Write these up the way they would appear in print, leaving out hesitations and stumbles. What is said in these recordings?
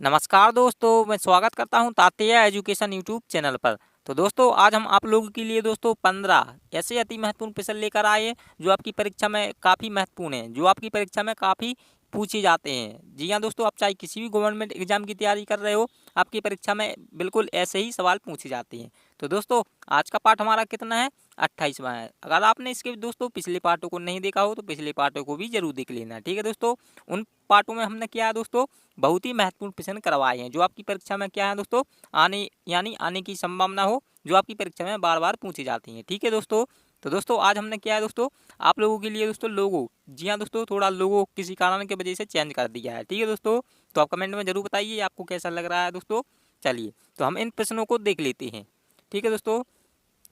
नमस्कार दोस्तों, मैं स्वागत करता हूं तात्या एजुकेशन यूट्यूब चैनल पर। तो दोस्तों आज हम आप लोगों के लिए दोस्तों 15 ऐसे अति महत्वपूर्ण प्रश्न लेकर आए हैं जो आपकी परीक्षा में काफ़ी महत्वपूर्ण हैं, जो आपकी परीक्षा में काफ़ी पूछे जाते हैं। जी हाँ दोस्तों, आप चाहे किसी भी गवर्नमेंट एग्जाम की तैयारी कर रहे हो, आपकी परीक्षा में बिल्कुल ऐसे ही सवाल पूछे जाते हैं। तो दोस्तों आज का पाठ हमारा कितना है, 28वां है। अगर आपने इसके दोस्तों पिछले पाठों को नहीं देखा हो तो पिछले पाठों को भी जरूर देख लेना, ठीक है दोस्तों। उन पाठों में हमने क्या है दोस्तों, बहुत ही महत्वपूर्ण प्रश्न करवाए हैं जो आपकी परीक्षा में क्या है दोस्तों, आने की संभावना हो, जो आपकी परीक्षा में बार बार पूछी जाती हैं, ठीक है दोस्तों। तो दोस्तों आज हमने क्या है दोस्तों, आप लोगों के लिए दोस्तों लोगो, जी हाँ दोस्तों, थोड़ा लोगो किसी कारण की वजह से चेंज कर दिया है, ठीक है दोस्तों। तो आप कमेंट में जरूर बताइए आपको कैसा लग रहा है दोस्तों। चलिए तो हम इन प्रश्नों को देख लेते हैं, ठीक है दोस्तों।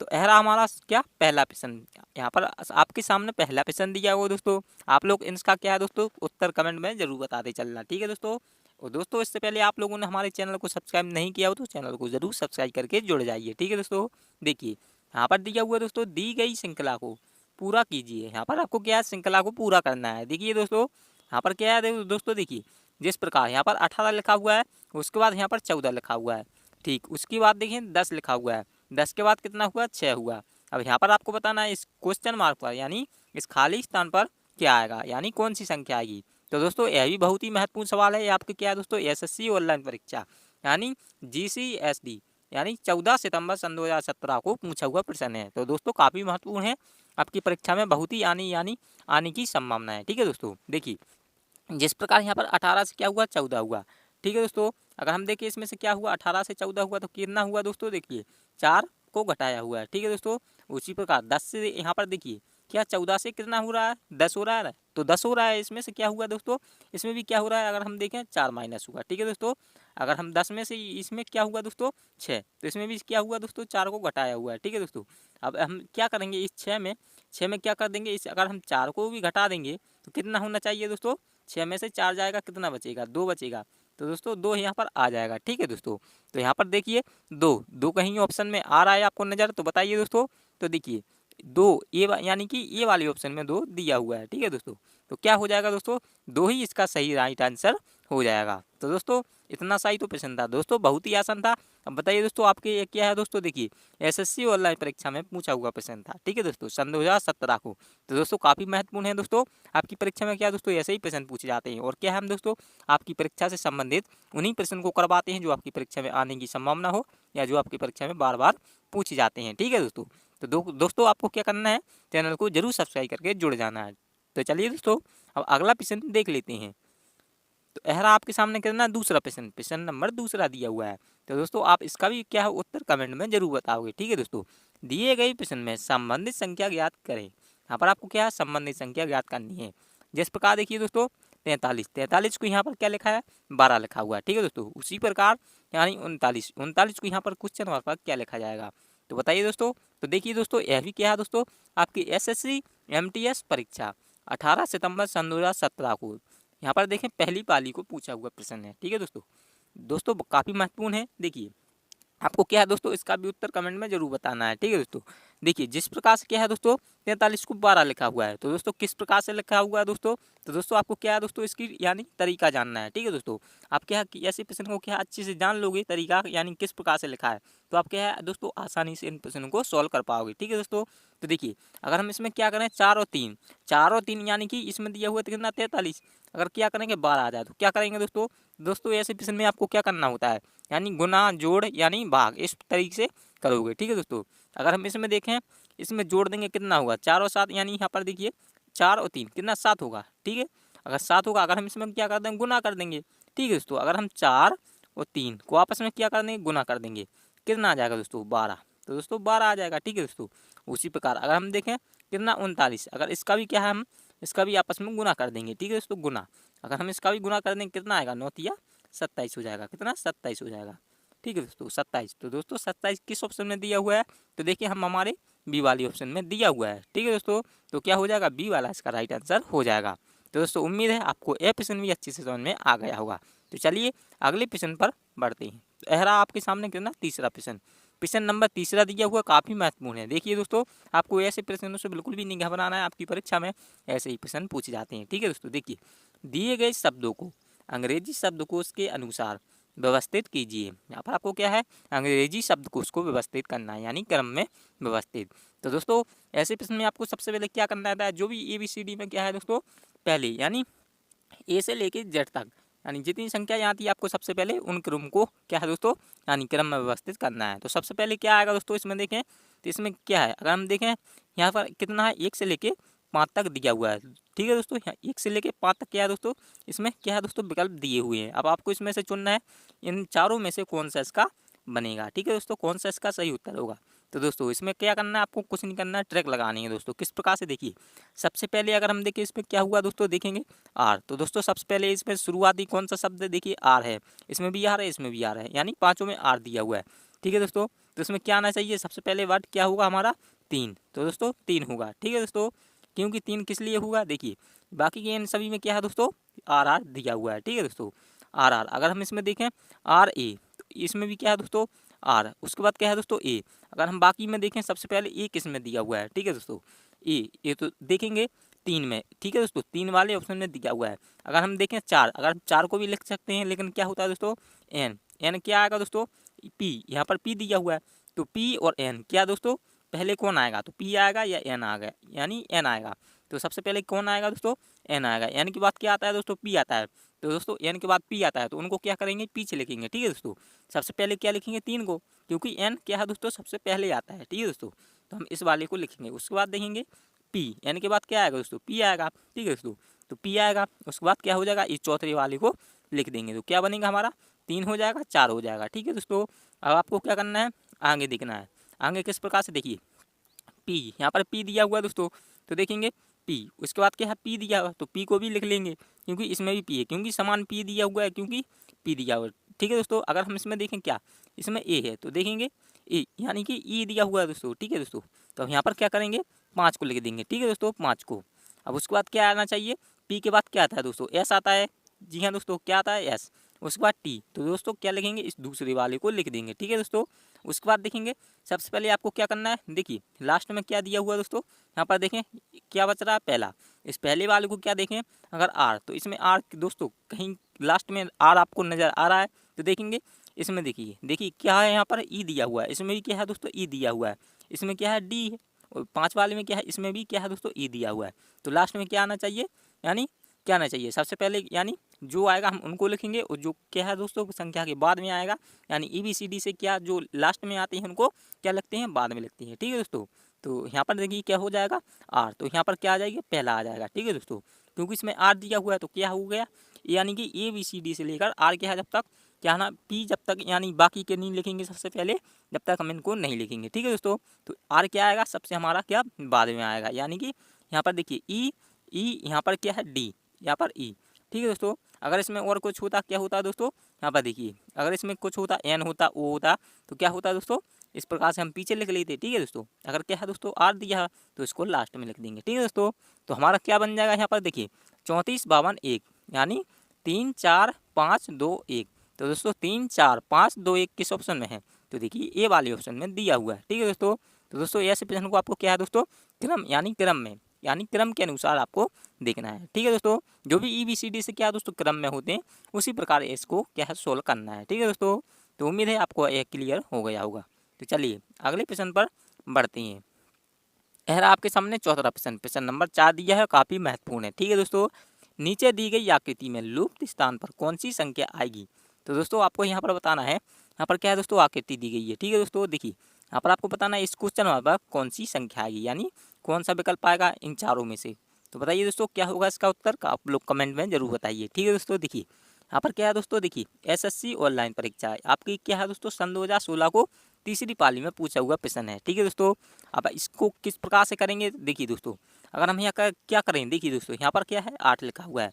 तो यह रहा हमारा क्या पहला प्रश्न। यहाँ पर आपके सामने पहला प्रश्न दिया हुआ दोस्तों, आप लोग इसका क्या है दोस्तों उत्तर कमेंट में जरूर बताते चलना, ठीक है दोस्तों। और दोस्तों इससे पहले आप लोगों ने हमारे चैनल को सब्सक्राइब नहीं किया हो तो चैनल को जरूर सब्सक्राइब करके जुड़ जाइए, ठीक है दोस्तों। देखिए यहाँ पर दिया हुआ है दोस्तों, दी गई श्रृंखला को पूरा कीजिए। यहाँ पर आपको क्या है, श्रृंखला को पूरा करना है। देखिए दोस्तों यहाँ पर क्या है दोस्तों, देखिए जिस प्रकार यहाँ पर 18 लिखा हुआ है, उसके बाद यहाँ पर 14 लिखा हुआ है, ठीक। उसके बाद देखिए 10 लिखा हुआ है, 10 के बाद कितना हुआ, 6 हुआ। अब यहाँ पर आपको बताना है इस क्वेश्चन मार्क पर, यानी इस खाली स्थान पर क्या आएगा, यानी कौन सी संख्या आएगी। तो दोस्तों यह भी बहुत ही महत्वपूर्ण सवाल है। ये आपके क्या है दोस्तों, एसएससी ऑनलाइन परीक्षा यानी जीसीएसडी यानी 14 सितंबर सन 2017 को पूछा हुआ प्रश्न है। तो दोस्तों काफ़ी महत्वपूर्ण है, आपकी परीक्षा में बहुत ही आने की संभावना है, ठीक है दोस्तों। देखिए जिस प्रकार यहाँ पर 18 से क्या हुआ, 14 हुआ, ठीक है दोस्तों। अगर हम देखिए इसमें से क्या हुआ, 18 से 14 हुआ तो कितना हुआ दोस्तों, देखिए 4 को घटाया हुआ है, ठीक है दोस्तों। उसी प्रकार 10 से यहाँ पर देखिए क्या 14 से कितना हो रहा है, 10 हो रहा है, तो 10 हो रहा है। इसमें से क्या हुआ दोस्तों, इसमें भी क्या हो रहा है, अगर हम देखें 4 माइनस हुआ, ठीक है दोस्तों। अगर हम 10 में से इसमें क्या हुआ दोस्तों 6, तो इसमें भी क्या हुआ दोस्तों, 4 को घटाया हुआ है, ठीक है दोस्तों। अब हम क्या करेंगे, इस 6 में क्या कर देंगे, इस अगर हम 4 को भी घटा देंगे तो कितना होना चाहिए दोस्तों, 6 में से 4 जाएगा, कितना बचेगा, 2 बचेगा। तो दोस्तों 2 यहाँ पर आ जाएगा, ठीक है दोस्तों। तो यहाँ पर देखिए 2 कहीं ऑप्शन में आ रहा है आपको नज़र, तो बताइए दोस्तों। तो देखिए 2 यानी कि ये वाली ऑप्शन में 2 दिया हुआ है, ठीक है दोस्तों। तो क्या हो जाएगा दोस्तों, 2 ही इसका सही राइट आंसर हो जाएगा। तो दोस्तों इतना सा ही तो प्रश्न था दोस्तों, बहुत ही आसान था। अब बताइए दोस्तों आपके ये क्या है दोस्तों, देखिए एसएससी ऑनलाइन परीक्षा में पूछा हुआ प्रश्न था, ठीक है दोस्तों, सन 2017 को। तो दोस्तों काफ़ी महत्वपूर्ण है दोस्तों, आपकी परीक्षा में क्या दोस्तों ऐसे ही प्रश्न पूछे जाते हैं। और क्या है, हम दोस्तों आपकी परीक्षा से संबंधित उन्हीं प्रश्न को करवाते हैं जो आपकी परीक्षा में आने की संभावना हो या जो आपकी परीक्षा में बार बार पूछे जाते हैं, ठीक है दोस्तों। तो दोस्तों आपको क्या करना है, चैनल को जरूर सब्सक्राइब करके जुड़ जाना है। तो चलिए दोस्तों अब अगला प्रश्न देख लेते हैं। तो यह आपके सामने कितना दूसरा प्रश्न, प्रश्न नंबर दूसरा दिया हुआ है। तो दोस्तों आप इसका भी क्या है उत्तर कमेंट में जरूर बताओगे, ठीक है दोस्तों। दिए गए प्रश्न में संबंधित संख्या ज्ञात करें। यहाँ पर आपको क्या है, संबंधित संख्या ज्ञात करनी है। जिस प्रकार देखिए दोस्तों 43 को यहाँ पर क्या लिखा है, 12 लिखा हुआ है, ठीक है दोस्तों। उसी प्रकार यानी 39 को यहाँ पर क्वेश्चन मार्क पर क्या लिखा जाएगा, तो बताइए दोस्तों। तो देखिए दोस्तों यह भी क्या है दोस्तों, आपकी एसएससी एमटीएस परीक्षा 18 सितंबर सन 2017 को यहाँ पर देखें पहली पाली को पूछा हुआ प्रश्न है, ठीक है दोस्तों। दोस्तों काफ़ी महत्वपूर्ण है। देखिए आपको क्या है दोस्तों, इसका भी उत्तर कमेंट में जरूर बताना है, ठीक है दोस्तों। देखिए जिस प्रकार से क्या है दोस्तों 43 को 12 लिखा हुआ है, तो दोस्तों किस प्रकार से लिखा हुआ है दोस्तों। तो दोस्तों आपको क्या है दोस्तों, इसकी यानी तरीका जानना है, ठीक है दोस्तों। आप क्या है ऐसे प्रश्न को क्या अच्छे से जान लोगे तरीका, यानी किस प्रकार से लिखा है, तो आप क्या है दोस्तों आसानी से इन प्रश्नों को सॉल्व कर पाओगे, ठीक है दोस्तों। तो देखिए अगर हम इसमें क्या करें, 4 और 3 यानी कि इसमें दिया हुआ कितना 43, अगर क्या करेंगे 12 आ जाए तो क्या करेंगे दोस्तों। दोस्तों ऐसे प्रश्न में आपको क्या करना होता है, यानी गुना जोड़ यानी भाग, इस तरीके से करोगे, ठीक है दोस्तों। अगर हम इसमें देखें, इसमें जोड़ देंगे कितना होगा, 4 और 7, यानी यहाँ पर देखिए 4 और 3 कितना 7 होगा, ठीक है। अगर 7 होगा, अगर हम इसमें क्या कर देंगे, गुना कर देंगे, ठीक है दोस्तों। अगर हम 4 और 3 को आपस में क्या कर देंगे, गुना कर देंगे, कितना आ जाएगा दोस्तों 12। तो दोस्तों 12 आ जाएगा, ठीक है दोस्तों। उसी प्रकार अगर हम देखें कितना 39, अगर इसका भी क्या है, हम इसका भी आपस में गुना कर देंगे, ठीक है दोस्तों, गुना। अगर हम इसका भी गुना कर देंगे कितना आएगा, 9 या 27 हो जाएगा, कितना 27 हो जाएगा, ठीक है दोस्तों 27। तो दोस्तों 27 किस ऑप्शन में दिया हुआ है, तो देखिए हम हमारे बी वाली ऑप्शन में दिया हुआ है, ठीक है दोस्तों। तो क्या हो जाएगा, बी वाला इसका राइट आंसर हो जाएगा। तो दोस्तों उम्मीद है आपको यह प्रश्न भी अच्छे से समझ में आ गया होगा। तो चलिए अगले प्रश्न पर बढ़ते हैं। तो यह रहा आपके सामने कितना तीसरा प्रश्न, प्रश्न नंबर तीसरा दिया हुआ काफ़ी महत्वपूर्ण है। देखिए दोस्तों आपको ऐसे प्रश्नों से बिल्कुल भी नहीं घबराना है, आपकी परीक्षा में ऐसे ही प्रश्न पूछे जाते हैं, ठीक है दोस्तों। देखिए दिए गए शब्दों को अंग्रेजी शब्दकोश के अनुसार व्यवस्थित कीजिए। यहाँ पर आपको क्या है, अंग्रेजी शब्दकोश को व्यवस्थित करना है, यानी क्रम में व्यवस्थित। तो दोस्तों ऐसे प्रश्न में आपको सबसे पहले क्या करना रहता है, जो भी ABCD में क्या है दोस्तों, पहले यानी ए से लेके जेड तक यानी जितनी संख्या यहाँ आती है, आपको सबसे पहले उन क्रम को क्या है दोस्तों, यानी क्रम में व्यवस्थित करना है। तो सबसे पहले क्या आएगा दोस्तों, इसमें देखें तो इसमें क्या है, अगर हम देखें यहाँ पर कितना है, 1 से लेके 5 तक दिया हुआ है। ठीक है दोस्तों, यहाँ 1 से लेके 5 तक क्या है दोस्तों, इसमें क्या है दोस्तों, विकल्प दिए हुए हैं। अब आपको इसमें से चुनना है इन चारों में से कौन सा इसका बनेगा। ठीक है दोस्तों, कौन सा इसका सही उत्तर होगा। तो दोस्तों इसमें क्या करना है, आपको कुछ नहीं करना है, ट्रैक लगानी है दोस्तों। किस प्रकार से, देखिए सबसे पहले अगर हम देखें इसमें क्या हुआ दोस्तों, देखेंगे आर। तो दोस्तों सबसे पहले इसमें शुरुआती कौन सा शब्द है, देखिए आर है, इसमें भी आर है, इसमें भी आर है, यानी पांचों में आर दिया हुआ है। ठीक है दोस्तों, तो इसमें क्या आना चाहिए, सबसे पहले वर्ड क्या होगा हमारा, 3। तो दोस्तों 3 होगा। ठीक है दोस्तों, क्योंकि 3 किस लिए होगा, देखिए बाकी के इन सभी में क्या है दोस्तों, आर आर दिया हुआ है। ठीक है दोस्तों, आर आर। अगर हम इसमें देखें आर ए, तो इसमें भी क्या है दोस्तों, आर। उसके बाद क्या है दोस्तों, ए। अगर हम बाकी में देखें सबसे पहले ए किस में दिया हुआ है, ठीक है दोस्तों, ए तो देखेंगे 3 में। ठीक है दोस्तों, 3 वाले ऑप्शन में दिया हुआ है। अगर हम देखें 4, अगर हम 4 को भी लिख सकते हैं, लेकिन क्या होता है दोस्तों, एन। एन क्या आएगा दोस्तों, पी। यहाँ पर पी दिया हुआ है, तो पी और एन क्या दोस्तों, पहले कौन आएगा, तो पी आएगा या एन आएगा, यानी एन आएगा। तो सबसे पहले कौन आएगा दोस्तों, एन आएगा। एन के बाद क्या आता है दोस्तों, पी आता है। तो दोस्तों एन के बाद पी आता है, तो उनको क्या करेंगे, पीछे लिखेंगे। ठीक है दोस्तों, सबसे पहले क्या लिखेंगे, 3 को, क्योंकि एन क्या है दोस्तों, सबसे पहले आता है। ठीक है दोस्तों, तो हम इस वाले को लिखेंगे। उसके बाद देखेंगे पी, एन के बाद क्या आएगा दोस्तों, पी आएगा। ठीक है दोस्तों, तो पी आएगा। उसके बाद क्या हो जाएगा, इस चौथे वाले को लिख देंगे, तो क्या बनेगा हमारा, 3 हो जाएगा, 4 हो जाएगा। ठीक है दोस्तों, अब आपको क्या करना है, आगे देखना है। आगे किस प्रकार से, देखिए पी, यहाँ पर पी दिया हुआ है दोस्तों, तो देखेंगे पी। उसके बाद क्या है, पी दिया हुआ, तो पी को भी लिख लेंगे, क्योंकि इसमें भी पी है, क्योंकि समान पी दिया हुआ है, क्योंकि पी दिया हुआ है। ठीक है दोस्तों, अगर हम इसमें देखें क्या, इसमें ए है, तो देखेंगे ए, यानी कि ई दिया हुआ है दोस्तों। ठीक है दोस्तों, तो हम यहाँ पर क्या करेंगे, 5 को लिख देंगे। ठीक है दोस्तों, 5 को। अब उसके बाद क्या आना चाहिए, पी के बाद क्या आता है दोस्तों, एस आता है। जी हाँ दोस्तों, क्या आता है, एस। उसके बाद टी, तो दोस्तों क्या लिखेंगे, इस दूसरे वाले को लिख देंगे। ठीक है दोस्तों, उसके बाद देखेंगे सबसे पहले आपको क्या करना है, देखिए लास्ट में क्या दिया हुआ है दोस्तों, यहाँ पर देखें क्या बच रहा है, पहला। इस पहले वाले को क्या देखें, अगर आर, तो इसमें आर दोस्तों कहीं लास्ट में आर आपको नज़र आ रहा है, तो देखेंगे इसमें देखिए, देखिए क्या है, यहाँ पर ई दिया हुआ है, इसमें भी क्या है दोस्तों, ई दिया हुआ है। इसमें क्या है, डी है। और 5 वाले में क्या है, इसमें भी क्या है दोस्तों, ई दिया हुआ है। तो लास्ट में क्या आना चाहिए, यानी क्या आना चाहिए, सबसे पहले यानी जो आएगा हम उनको लिखेंगे, और जो क्या है दोस्तों संख्या के बाद में आएगा, यानी ABCD से क्या जो लास्ट में आते हैं उनको क्या लगते हैं, बाद में लगते हैं। ठीक है दोस्तों, तो यहाँ पर देखिए क्या हो जाएगा, आर। तो यहाँ पर क्या आ जाएगी, पहला आ जाएगा। ठीक है दोस्तों, क्योंकि इसमें आर दिया हुआ है, तो क्या हो गया, यानी कि ABCD से लेकर आर क्या है, जब तक क्या ना पी, जब तक यानी बाकी के नहीं लिखेंगे सबसे पहले, जब तक हम इनको नहीं लिखेंगे। ठीक है दोस्तों, तो आर क्या आएगा, सबसे हमारा क्या बाद में आएगा, यानी कि यहाँ पर देखिए ई यहाँ पर क्या है, डी, यहाँ पर ई। ठीक है दोस्तों, अगर इसमें और कुछ होता क्या होता दोस्तों, यहाँ पर देखिए अगर इसमें कुछ होता, एन होता, ओ होता, तो क्या होता दोस्तों, इस प्रकार से हम पीछे लिख लेते। ठीक है दोस्तों, अगर क्या है दोस्तों, आर दिया तो इसको लास्ट में लिख देंगे। ठीक है दोस्तों, तो हमारा क्या बन जाएगा, यहाँ पर देखिए 34 52 1, यानी 3 4 5 2 1। तो दोस्तों 3 4 5 2 1 किस ऑप्शन में है, तो देखिए ए वाले ऑप्शन में दिया हुआ है। ठीक है दोस्तों, तो दोस्तों ऐसे प्रश्न को आपको क्या है दोस्तों, क्रम यानी क्रम में, यानी क्रम के अनुसार आपको देखना है। ठीक है दोस्तों, जो भी ABCD से क्या दोस्तों क्रम में होते हैं, उसी प्रकार इसको क्या है सोल्व करना है। ठीक है दोस्तों, तो उम्मीद है आपको यह क्लियर हो गया होगा। तो चलिए अगले प्रश्न पर बढ़ते हैं। यह रहा आपके सामने चौथा प्रश्न, प्रश्न नंबर 4 दिया है, काफ़ी महत्वपूर्ण है। ठीक है दोस्तों, नीचे दी गई आकृति में लुप्त स्थान पर कौन सी संख्या आएगी। तो दोस्तों आपको यहाँ पर बताना है, यहाँ पर क्या है दोस्तों, आकृति दी गई है। ठीक है दोस्तों, देखिए यहाँ पर आपको बताना है इस क्वेश्चन पर कौन सी संख्या आएगी, यानी कौन सा विकल्प आएगा इन चारों में से। तो बताइए दोस्तों क्या होगा इसका उत्तर, का आप लोग कमेंट में जरूर बताइए। ठीक है दोस्तों, देखिए यहाँ पर क्या है दोस्तों, देखिए SSC ऑनलाइन परीक्षा है आपकी, क्या है दोस्तों सन 2016 को तीसरी पाली में पूछा हुआ प्रश्न है। ठीक है दोस्तों, अब इसको किस प्रकार से करेंगे, देखिए दोस्तों अगर हम यहाँ क्या करें, देखिए दोस्तों यहाँ पर क्या है 8 लिखा हुआ है,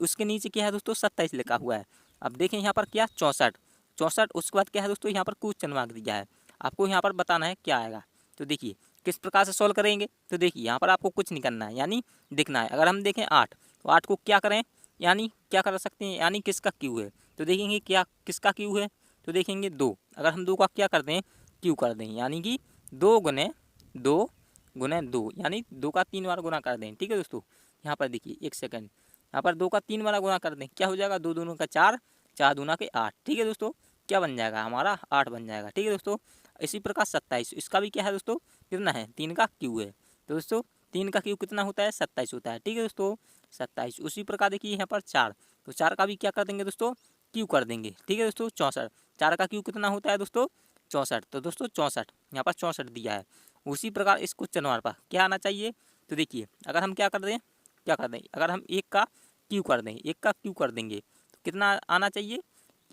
उसके नीचे क्या है दोस्तों 27 लिखा हुआ है। अब देखें यहाँ पर क्या 64, उसके बाद क्या है दोस्तों यहाँ पर क्वेश्चन मार्क दिया है, आपको यहाँ पर बताना है क्या आएगा। तो देखिए किस प्रकार से सॉल्व करेंगे, तो देखिए यहाँ पर आपको कुछ नहीं करना है, यानी दिखना है। अगर हम देखें 8, तो 8 को क्या करें, यानी क्या कर सकते हैं, यानी किसका क्यू है, तो देखेंगे क्या किसका क्यू है, तो देखेंगे 2। अगर हम 2 का क्या कर दें, क्यू कर दें, यानी कि 2 गुने 2, यानी 2 का 3 बार गुना कर दें। ठीक है दोस्तों, यहाँ पर देखिए 1 सेकंड, यहाँ पर 2 का 3 बार गुना कर दें, क्या हो जाएगा, 2 दूनों का 4, 4 दूना के 8, ठीक है दोस्तों, क्या बन जाएगा हमारा 8 बन जाएगा, ठीक है दोस्तों। इसी प्रकार 27, इसका भी क्या है दोस्तों, कितना है 3 का क्यू है, तो दोस्तों 3 का क्यू कितना होता है 27 होता है, ठीक है दोस्तों 27। उसी प्रकार देखिए यहाँ पर 4, तो 4 का भी क्या कर देंगे दोस्तों, क्यू कर देंगे, ठीक है दोस्तों 64, 4 का क्यू कितना होता है दोस्तों 64, तो दोस्तों 64 यहाँ पर 64 दिया है। उसी प्रकार इस क्वेश्चन नंबर पर क्या आना चाहिए, तो देखिए अगर हम क्या कर दें, अगर हम 1 का क्यू कर दें, 1 का क्यू कर देंगे तो कितना आना चाहिए,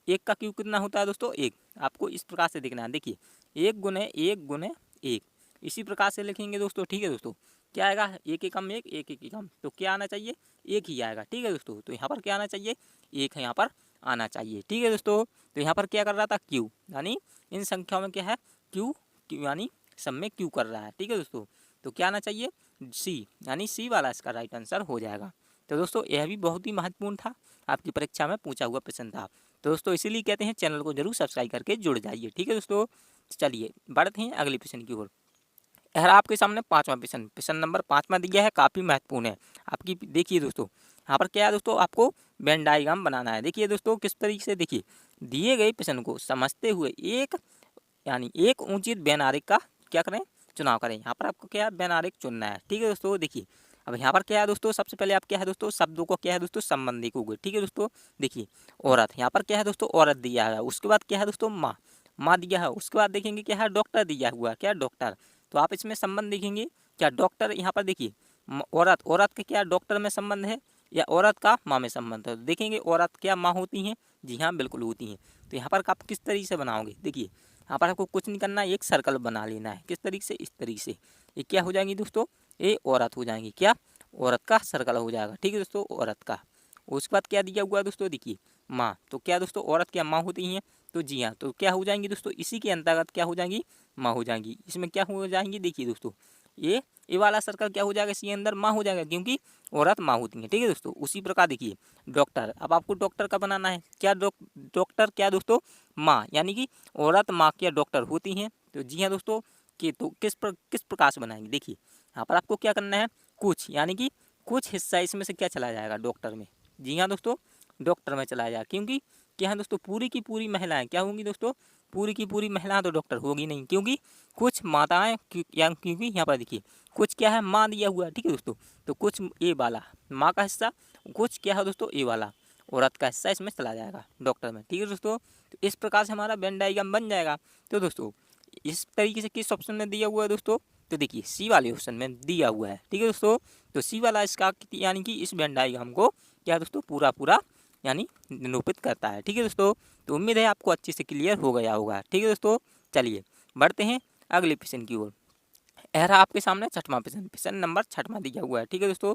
1 का क्यू कितना होता है दोस्तों 1, आपको इस प्रकार से देखना है, देखिए 1 गुने 1 गुने 1, इसी प्रकार से लिखेंगे दोस्तों, ठीक है दोस्तों। क्या आएगा 1 एकम 1, 1 1 एकम, तो क्या आना चाहिए 1 ही आएगा, ठीक है दोस्तों। तो यहाँ पर क्या आना चाहिए 1 यहाँ पर आना चाहिए, ठीक है दोस्तों। तो यहाँ पर क्या कर रहा था क्यू, यानी इन संख्याओं में क्या है क्यू, यानी सब में क्यू कर रहा है, ठीक है दोस्तों। तो क्या आना चाहिए सी, यानी सी वाला इसका राइट आंसर हो जाएगा। तो दोस्तों यह भी बहुत ही महत्वपूर्ण था, आपकी परीक्षा में पूछा हुआ प्रश्न था। तो दोस्तों इसीलिए कहते हैं चैनल को जरूर सब्सक्राइब करके जुड़ जाइए, ठीक है दोस्तों। चलिए बढ़ते हैं अगले प्रश्न की ओर। यह आपके सामने 5वां प्रश्न, प्रश्न नंबर 5वां दिया है, काफ़ी महत्वपूर्ण है आपकी। देखिए दोस्तों यहाँ पर क्या है दोस्तों, आपको वेन डायग्राम बनाना है। देखिए दोस्तों किस तरीके से, देखिए दिए गए प्रश्न को समझते हुए एक ऊंची वेन आरेख का क्या करें, चुनाव करें। यहाँ पर आपको क्या है वेन आरेख चुनना है, ठीक है दोस्तों। देखिए अब यहाँ पर क्या है दोस्तों, सबसे पहले आप क्या है दोस्तों शब्दों को क्या है दोस्तों संबंध देखोगे, ठीक है दोस्तों। देखिए औरत, यहाँ पर क्या है दोस्तों औरत दिया है, उसके बाद क्या है दोस्तों माँ दिया है, उसके बाद देखेंगे क्या है डॉक्टर दिया हुआ, क्या डॉक्टर, तो आप इसमें संबंध देखेंगे क्या डॉक्टर, यहाँ पर देखिए औरत के क्या डॉक्टर में संबंध है या औरत का माँ में संबंध है, तो देखेंगे औरत क्या माँ होती हैं, जी हाँ बिल्कुल होती हैं। तो यहाँ पर आप किस तरीके से बनाओगे, देखिए यहाँ पर आपको कुछ नहीं करना है, एक सर्कल बना लेना है, किस तरीके से, इस तरीके से। ये क्या हो जाएंगी दोस्तों, ये औरत हो जाएंगी, क्या औरत का सर्कल हो जाएगा, ठीक है दोस्तों औरत का। उसके बाद क्या दिया हुआ है दोस्तों, देखिए माँ, तो क्या दोस्तों औरत क्या माँ होती हैं, तो जी हाँ, तो क्या हो जाएंगी दोस्तों इसी के अंतर्गत क्या हो जाएंगी माँ हो जाएंगी। इसमें क्या हो जाएंगी, देखिए दोस्तों ये वाला सर्कल क्या हो जाएगा, इसके अंदर माँ हो जाएगा क्योंकि औरत माँ होती है, ठीक है दोस्तों। उसी प्रकार देखिए डॉक्टर, अब आपको डॉक्टर का बनाना है, क्या डॉक्टर क्या दोस्तों माँ, यानी कि औरत माँ क्या डॉक्टर होती हैं, तो जी हाँ दोस्तों। कि तो किस प्रकार से बनाएंगे, देखिए यहाँ पर आपको क्या करना है, कुछ यानी कि कुछ हिस्सा इसमें से क्या चला जाएगा डॉक्टर में, जी हाँ दोस्तों डॉक्टर में चला जाएगा, क्योंकि क्या है दोस्तों पूरी की पूरी महिलाएं क्या होंगी दोस्तों, पूरी की पूरी महिलाएं तो डॉक्टर होगी नहीं, क्योंकि कुछ माताएं क्योंकि यहाँ पर देखिए कुछ क्या है माँ दिया हुआ है, ठीक है दोस्तों। तो कुछ ए वाला माँ का हिस्सा, कुछ क्या है दोस्तों ए वाला औरत का हिस्सा इसमें चला जाएगा डॉक्टर में, ठीक है दोस्तों। तो इस प्रकार से हमारा वेन डायग्राम बन जाएगा। तो दोस्तों इस तरीके से किस ऑप्शन में दिया हुआ है दोस्तों, तो देखिए सी वाले ऑप्शन में दिया हुआ है, ठीक है दोस्तों। तो सी वाला इसका यानी कि इस वेन डायग्राम को क्या दोस्तों पूरा यानी निरूपित करता है, ठीक है दोस्तों। तो उम्मीद है आपको अच्छे से क्लियर हो गया होगा, ठीक है दोस्तों। चलिए बढ़ते हैं अगले प्रश्न की ओर। यह रहा आपके सामने 6वां प्रश्न, प्रश्न नंबर 6वां दिया हुआ है, ठीक है दोस्तों,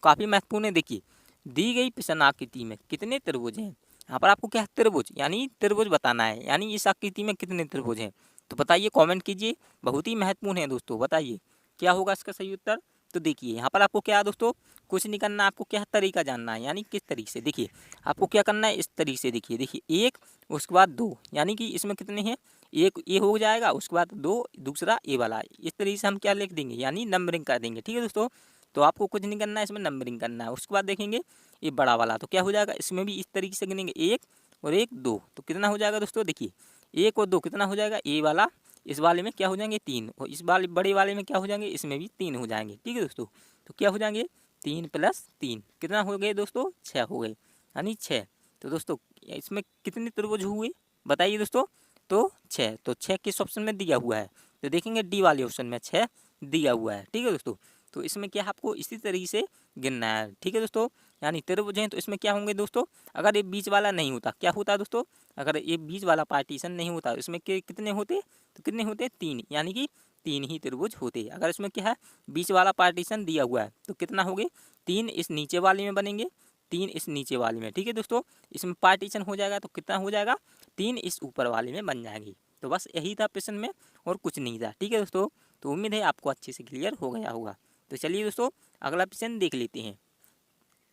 काफ़ी महत्वपूर्ण है। देखिए दी गई प्रश्न आकृति में कितने त्रिभुज हैं, यहाँ पर आपको क्या है त्रिभुज, यानी त्रिभुज बताना है, यानी इस आकृति में कितने त्रिभुज हैं। तो बताइए कमेंट कीजिए, बहुत ही महत्वपूर्ण है दोस्तों, बताइए क्या होगा इसका सही उत्तर। तो देखिए यहाँ पर आपको क्या है दोस्तों, कुछ नहीं करना, आपको क्या है तरीका जानना है, यानी किस तरीके से। देखिए आपको क्या करना है, इस तरीके से देखिए एक उसके बाद दो, यानी कि इसमें कितने हैं, एक ए हो जाएगा, उसके बाद दो दूसरा ए वाला, इस तरीके से हम क्या लिख देंगे, यानी नंबरिंग कर देंगे, ठीक है दोस्तों। तो आपको कुछ नहीं करना है, इसमें नंबरिंग करना है। उसके बाद देखेंगे ये बड़ा वाला, तो क्या हो जाएगा, इसमें भी इस तरीके से गिनेंगे 1 और 1 2, तो कितना हो जाएगा दोस्तों, देखिए 1 और 2 कितना हो जाएगा, ए वाला इस वाले में क्या हो जाएंगे 3, और इस वाले बड़े वाले में क्या हो जाएंगे, इसमें भी 3 हो जाएंगे, ठीक है दोस्तों। तो क्या हो जाएंगे 3 + 3 कितना हो गए दोस्तों, 6 हो गए, यानी 6। तो दोस्तों इसमें कितने त्रिभुज हुए बताइए दोस्तों, तो 6, तो 6 किस ऑप्शन में दिया हुआ है, तो देखेंगे डी वाले ऑप्शन में 6 दिया हुआ है, ठीक है दोस्तों। तो इसमें क्या आपको इसी तरीके से गिनना है, ठीक है दोस्तों। यानी त्रिभुज हैं तो इसमें क्या होंगे दोस्तों, अगर ये बीच वाला नहीं होता क्या होता दोस्तों, अगर ये बीच वाला पार्टीशन नहीं होता इसमें कितने होते, तो कितने होते 3, यानी कि 3 ही त्रिभुज होते। अगर इसमें क्या है बीच वाला पार्टीशन दिया हुआ है तो कितना हो गए 3 इस नीचे वाले में बनेंगे, 3 इस नीचे वाले में, ठीक है दोस्तों। इसमें पार्टीशन हो जाएगा तो कितना हो जाएगा 3 इस ऊपर वाले में बन जाएंगी। तो बस यही था प्रश्न में और कुछ नहीं था, ठीक है दोस्तों। तो उम्मीद है आपको अच्छे से क्लियर हो गया होगा। तो चलिए दोस्तों अगला प्रश्न देख लेते हैं।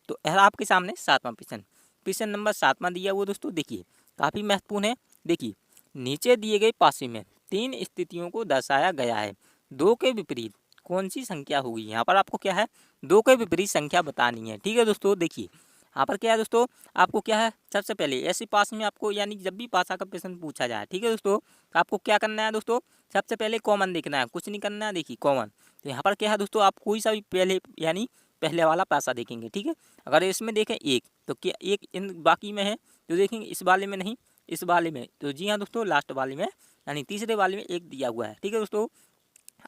तो यह आपके सामने 7वां प्रश्न, प्रश्न नंबर 7वां दिया हुआ दोस्तों, देखिए काफ़ी महत्वपूर्ण है। देखिए नीचे दिए गए पासे में 3 स्थितियों को दर्शाया गया है, 2 के विपरीत कौन सी संख्या होगी। यहाँ पर आपको क्या है 2 के विपरीत संख्या बतानी है, ठीक है दोस्तों। देखिए यहाँ पर क्या है दोस्तों, आपको क्या है सबसे पहले ऐसे पास में आपको यानी जब भी भाषा का प्रश्न पूछा जाए, ठीक है दोस्तों, तो आपको क्या करना है दोस्तों, सबसे पहले कॉमन देखना है, कुछ नहीं करना है। देखिए कॉमन, तो यहाँ पर क्या है दोस्तों, आप कोई सा भी पहले यानी पहले वाला पासा देखेंगे, ठीक है। अगर इसमें देखें एक, तो क्या एक इन बाकी में है, तो देखेंगे इस वाले में नहीं, इस वाले में, तो जी हाँ दोस्तों लास्ट वाले में यानी तीसरे वाले में एक दिया हुआ है, ठीक है दोस्तों।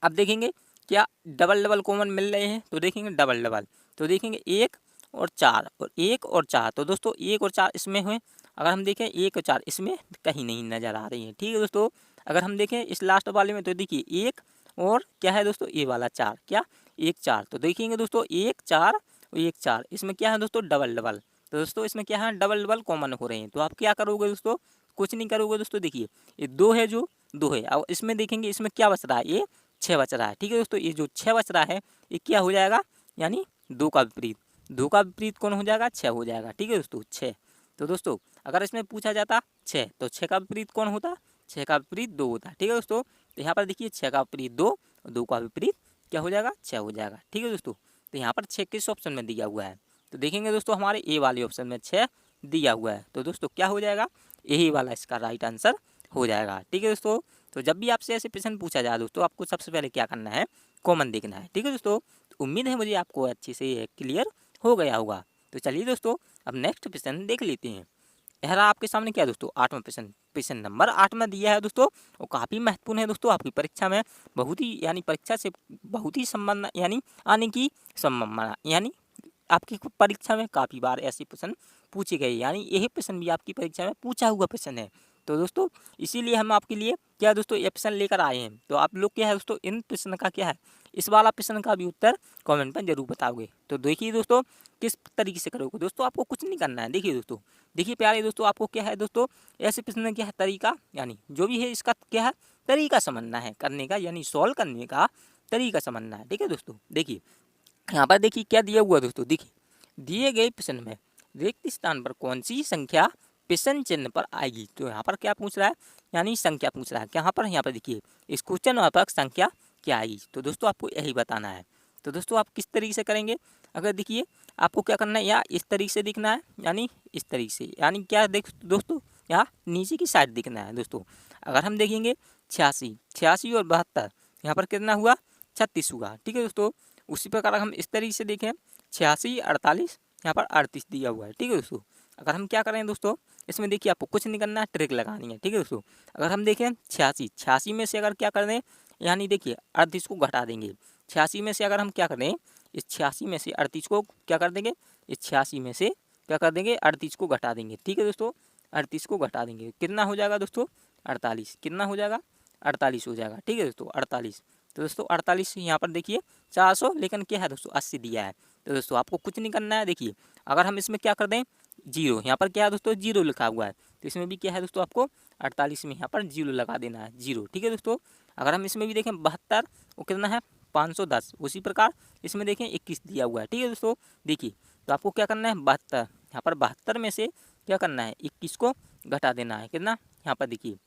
अब देखेंगे क्या डबल डबल कॉमन मिल रहे हैं, तो देखेंगे डबल डबल, तो देखेंगे एक और चार और एक और चार, तो दोस्तों एक और चार इसमें हुए। अगर हम देखें एक और चार इसमें कहीं नहीं नज़र आ रही है, ठीक है दोस्तों। अगर हम देखें इस लास्ट वाले में, तो देखिए एक और क्या है दोस्तों, ये वाला चार, क्या एक चार, तो देखेंगे दोस्तों एक चार और एक चार, इसमें क्या है दोस्तों डबल डबल, तो दोस्तों इसमें क्या है डबल डबल कॉमन हो रहे हैं। तो आप क्या करोगे दोस्तों, कुछ नहीं करोगे दोस्तों। देखिए ये दो है, जो दो है, अब इसमें देखेंगे इसमें क्या बच रहा है, ये 6 बच रहा है, ठीक है दोस्तों। ये जो 6 बच रहा है ये क्या हो जाएगा, यानी 2 का विपरीत, 2 का विपरीत कौन हो जाएगा, 6 हो जाएगा, ठीक है दोस्तों 6। तो दोस्तों अगर इसमें पूछा जाता 6, तो 6 का विपरीत कौन होता, 6 का विपरीत 2 होता, ठीक है दोस्तों। तो यहाँ पर देखिए 6 का विपरीत 2 और 2 का विपरीत क्या हो जाएगा, 6 हो जाएगा, ठीक है दोस्तों। तो यहाँ पर 6 किस ऑप्शन में दिया हुआ है, तो देखेंगे दोस्तों हमारे ए वाले ऑप्शन में 6 दिया हुआ है, तो दोस्तों क्या हो जाएगा, यही वाला इसका राइट आंसर हो जाएगा, ठीक है दोस्तों। तो जब भी आपसे ऐसे प्रश्न पूछा जाए दोस्तों, आपको सबसे पहले क्या करना है, कॉमन देखना है, ठीक है दोस्तों। तो उम्मीद है मुझे आपको अच्छे से ये क्लियर हो गया होगा। तो चलिए दोस्तों अब नेक्स्ट प्रश्न देख लेते हैं। यह रहा आपके सामने क्या दोस्तों, 8वां प्रश्न, प्रश्न नंबर 8 में दिया है दोस्तों, और काफ़ी महत्वपूर्ण है दोस्तों। आपकी परीक्षा में बहुत ही यानी परीक्षा से बहुत ही संबंध यानी आने की संभावना, यानी आपकी परीक्षा में काफ़ी बार ऐसे प्रश्न पूछे गए, यानी यही प्रश्न भी आपकी परीक्षा में पूछा हुआ प्रश्न है। तो दोस्तों इसीलिए हम आपके लिए क्या दोस्तों ये प्रश्न लेकर आए हैं। तो आप लोग क्या है दोस्तों, इन प्रश्न का क्या है, इस वाला प्रश्न का भी उत्तर कमेंट में जरूर बताओगे। तो देखिए दोस्तों किस तरीके से करोगे दोस्तों, आपको कुछ नहीं करना है। देखिए दोस्तों, देखिए प्यारे दोस्तों, आपको क्या है दोस्तों, ऐसे प्रश्न क्या है तरीका, यानी जो भी है इसका क्या है तरीका समझना है करने का, यानी सॉल्व करने का तरीका समझना है, ठीक है दोस्तों। देखिए यहाँ पर देखिए क्या दिया हुआ दोस्तों, देखिए दिए गए प्रश्न में रिक्त स्थान पर कौन सी संख्या प्रश्न चिन्ह पर आएगी। तो यहाँ पर क्या पूछ रहा है, यानी संख्या पूछ रहा है। यहाँ पर देखिए इस क्वेश्चन पर संख्या क्या आएगी, तो दोस्तों आपको यही बताना है। तो दोस्तों आप किस तरीके से करेंगे, अगर देखिए आपको क्या करना है, या इस तरीके से दिखना है, यानी इस तरीके से, यानी क्या देख दोस्तों, यहाँ नीचे की साइड दिखना है दोस्तों। अगर हम देखेंगे 86, 86 और 72, यहाँ पर कितना हुआ 36 हुआ, ठीक है दोस्तों। उसी प्रकार हम इस तरीके से देखें 86, 48, यहाँ पर 38 दिया हुआ है, ठीक है दोस्तों। अगर हम क्या करें दोस्तों, इसमें देखिए आपको कुछ नहीं करना है, ट्रिक लगानी है, ठीक है दोस्तों। अगर हम देखें 86, 86 में से अगर क्या कर दें, यानी देखिए 38 को घटा देंगे। 86 में से अगर हम क्या करें, इस 86 में से 38 को क्या कर देंगे, इस 86 में से क्या कर देंगे 38 को घटा देंगे, ठीक है दोस्तों। 38 को घटा देंगे, कितना हो जाएगा दोस्तों 48, कितना हो जाएगा 48 हो जाएगा, ठीक है दोस्तों 48। तो दोस्तों 48 यहाँ पर देखिए 400, लेकिन क्या है दोस्तों 80 दिया है। तो दोस्तों आपको कुछ नहीं करना है। देखिए अगर हम इसमें क्या कर दें, जीरो, यहाँ पर क्या है दोस्तों जीरो लिखा हुआ है, तो इसमें भी क्या है दोस्तों आपको 48 में यहाँ पर जीरो लगा देना है, जीरो, ठीक है दोस्तों। अगर हम इसमें भी देखें 72, वो कितना है 510, उसी प्रकार इसमें देखें 21 दिया हुआ है, ठीक है दोस्तों। देखिए तो आपको क्या करना है 72, यहाँ पर 72 में से क्या करना है 21 को घटा देना है, कितना यहाँ पर देखिए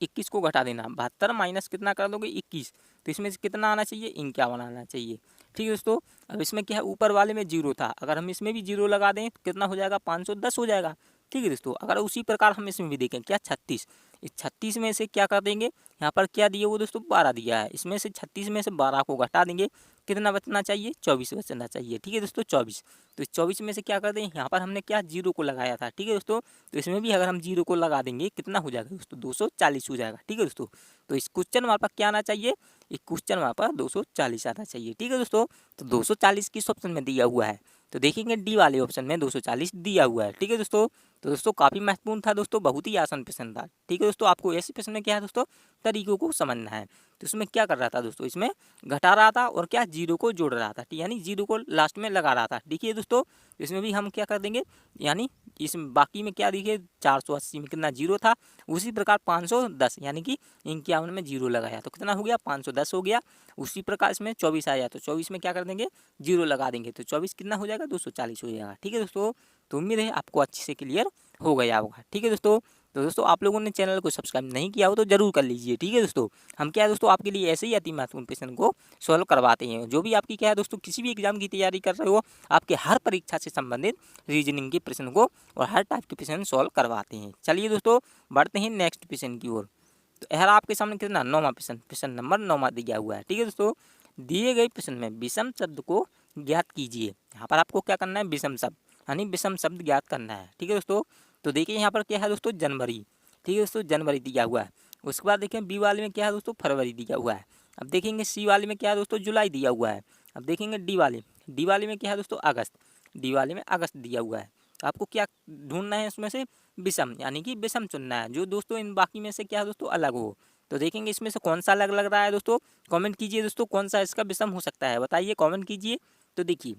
21 को घटा देना, 72 माइनस कितना कर दोगे 21, तो इसमें से कितना आना चाहिए 51 आना चाहिए, ठीक है दोस्तों। अब इसमें क्या है ऊपर वाले में जीरो था, अगर हम इसमें भी जीरो लगा दें तो कितना हो जाएगा 510 हो जाएगा, ठीक है दोस्तों। अगर उसी प्रकार हम इसमें भी देखें क्या 36, इस 36 में से क्या कर देंगे, यहाँ पर क्या दिया वो दोस्तों 12 दिया है, इसमें से 36 में से 12 को घटा देंगे, कितना बचना चाहिए 24 बचना चाहिए, ठीक है दोस्तों 24। तो इस 24 में से क्या कर दें, यहाँ पर हमने क्या जीरो को लगाया था, ठीक है दोस्तों। तो इसमें भी अगर हम जीरो को लगा देंगे कितना हो जाएगा दोस्तों 240 हो जाएगा, ठीक है दोस्तों। तो इस क्वेश्चन हमारे पास क्या आना चाहिए, इस क्वेश्चन हमारे पास 240 आना चाहिए, ठीक है दोस्तों। तो 240 किस ऑप्शन में दिया हुआ है, तो देखेंगे डी वाले ऑप्शन में 240 दिया हुआ है, ठीक है दोस्तों। तो दोस्तों काफ़ी महत्वपूर्ण था दोस्तों, बहुत ही आसान प्रश्न था, ठीक है दोस्तों। आपको ऐसे प्रश्न में क्या है दोस्तों तरीकों को समझना है। तो इसमें क्या कर रहा था दोस्तों, इसमें घटा रहा था और क्या जीरो को जोड़ रहा था, यानी जीरो को लास्ट में लगा रहा था, देखिए दोस्तों। इसमें भी हम क्या कर देंगे, यानी इसमें बाकी में क्या देखिए 480 में कितना जीरो था, उसी प्रकार 510 यानी कि 51 में जीरो लगाया तो कितना हो गया 510 हो गया। उसी प्रकार इसमें 24 आया तो 24 में क्या कर देंगे जीरो लगा देंगे, तो 24 कितना हो जाएगा 240 हो जाएगा, ठीक है दोस्तों। तो उम्मीद है आपको अच्छे से क्लियर हो गया होगा, ठीक है दोस्तों। तो दोस्तों आप लोगों ने चैनल को सब्सक्राइब नहीं किया हो तो जरूर कर लीजिए, ठीक है दोस्तों। हम क्या है दोस्तों आपके लिए ऐसे ही अति महत्वपूर्ण प्रश्न को सॉल्व करवाते हैं। जो भी आपकी क्या है दोस्तों किसी भी एग्जाम की तैयारी कर रहे हो, आपके हर परीक्षा से संबंधित रीजनिंग के प्रश्न को और हर टाइप के प्रश्न सॉल्व करवाते हैं। चलिए दोस्तों बढ़ते हैं नेक्स्ट प्रश्न की ओर। तो यह आपके सामने कितना 9वां प्रश्न, प्रश्न नंबर 9वां दिया हुआ है, ठीक है दोस्तों। दिए गए प्रश्न में विषम शब्द को ज्ञात कीजिए। यहाँ पर आपको क्या करना है, विषम शब्द यानी विषम शब्द ज्ञात करना है, ठीक है दोस्तों। तो देखिए यहाँ पर क्या है दोस्तों, जनवरी, ठीक है दोस्तों, जनवरी दिया हुआ है। उसके बाद देखिए बी वाले में क्या है दोस्तों, फरवरी दिया हुआ है। अब देखेंगे सी वाले में क्या है दोस्तों, जुलाई दिया हुआ है। अब देखेंगे डी वाले में क्या है दोस्तों, अगस्त, डी वाले में अगस्त दिया हुआ है। तो आपको क्या ढूंढना है इसमें से, विषम यानी कि विषम चुनना है जो दोस्तों इन बाकी में से क्या है दोस्तों अलग हो। तो देखेंगे इसमें से कौन सा अलग लग रहा है दोस्तों, कमेंट कीजिए दोस्तों कौन सा इसका विषम हो सकता है, बताइए कमेंट कीजिए। तो देखिए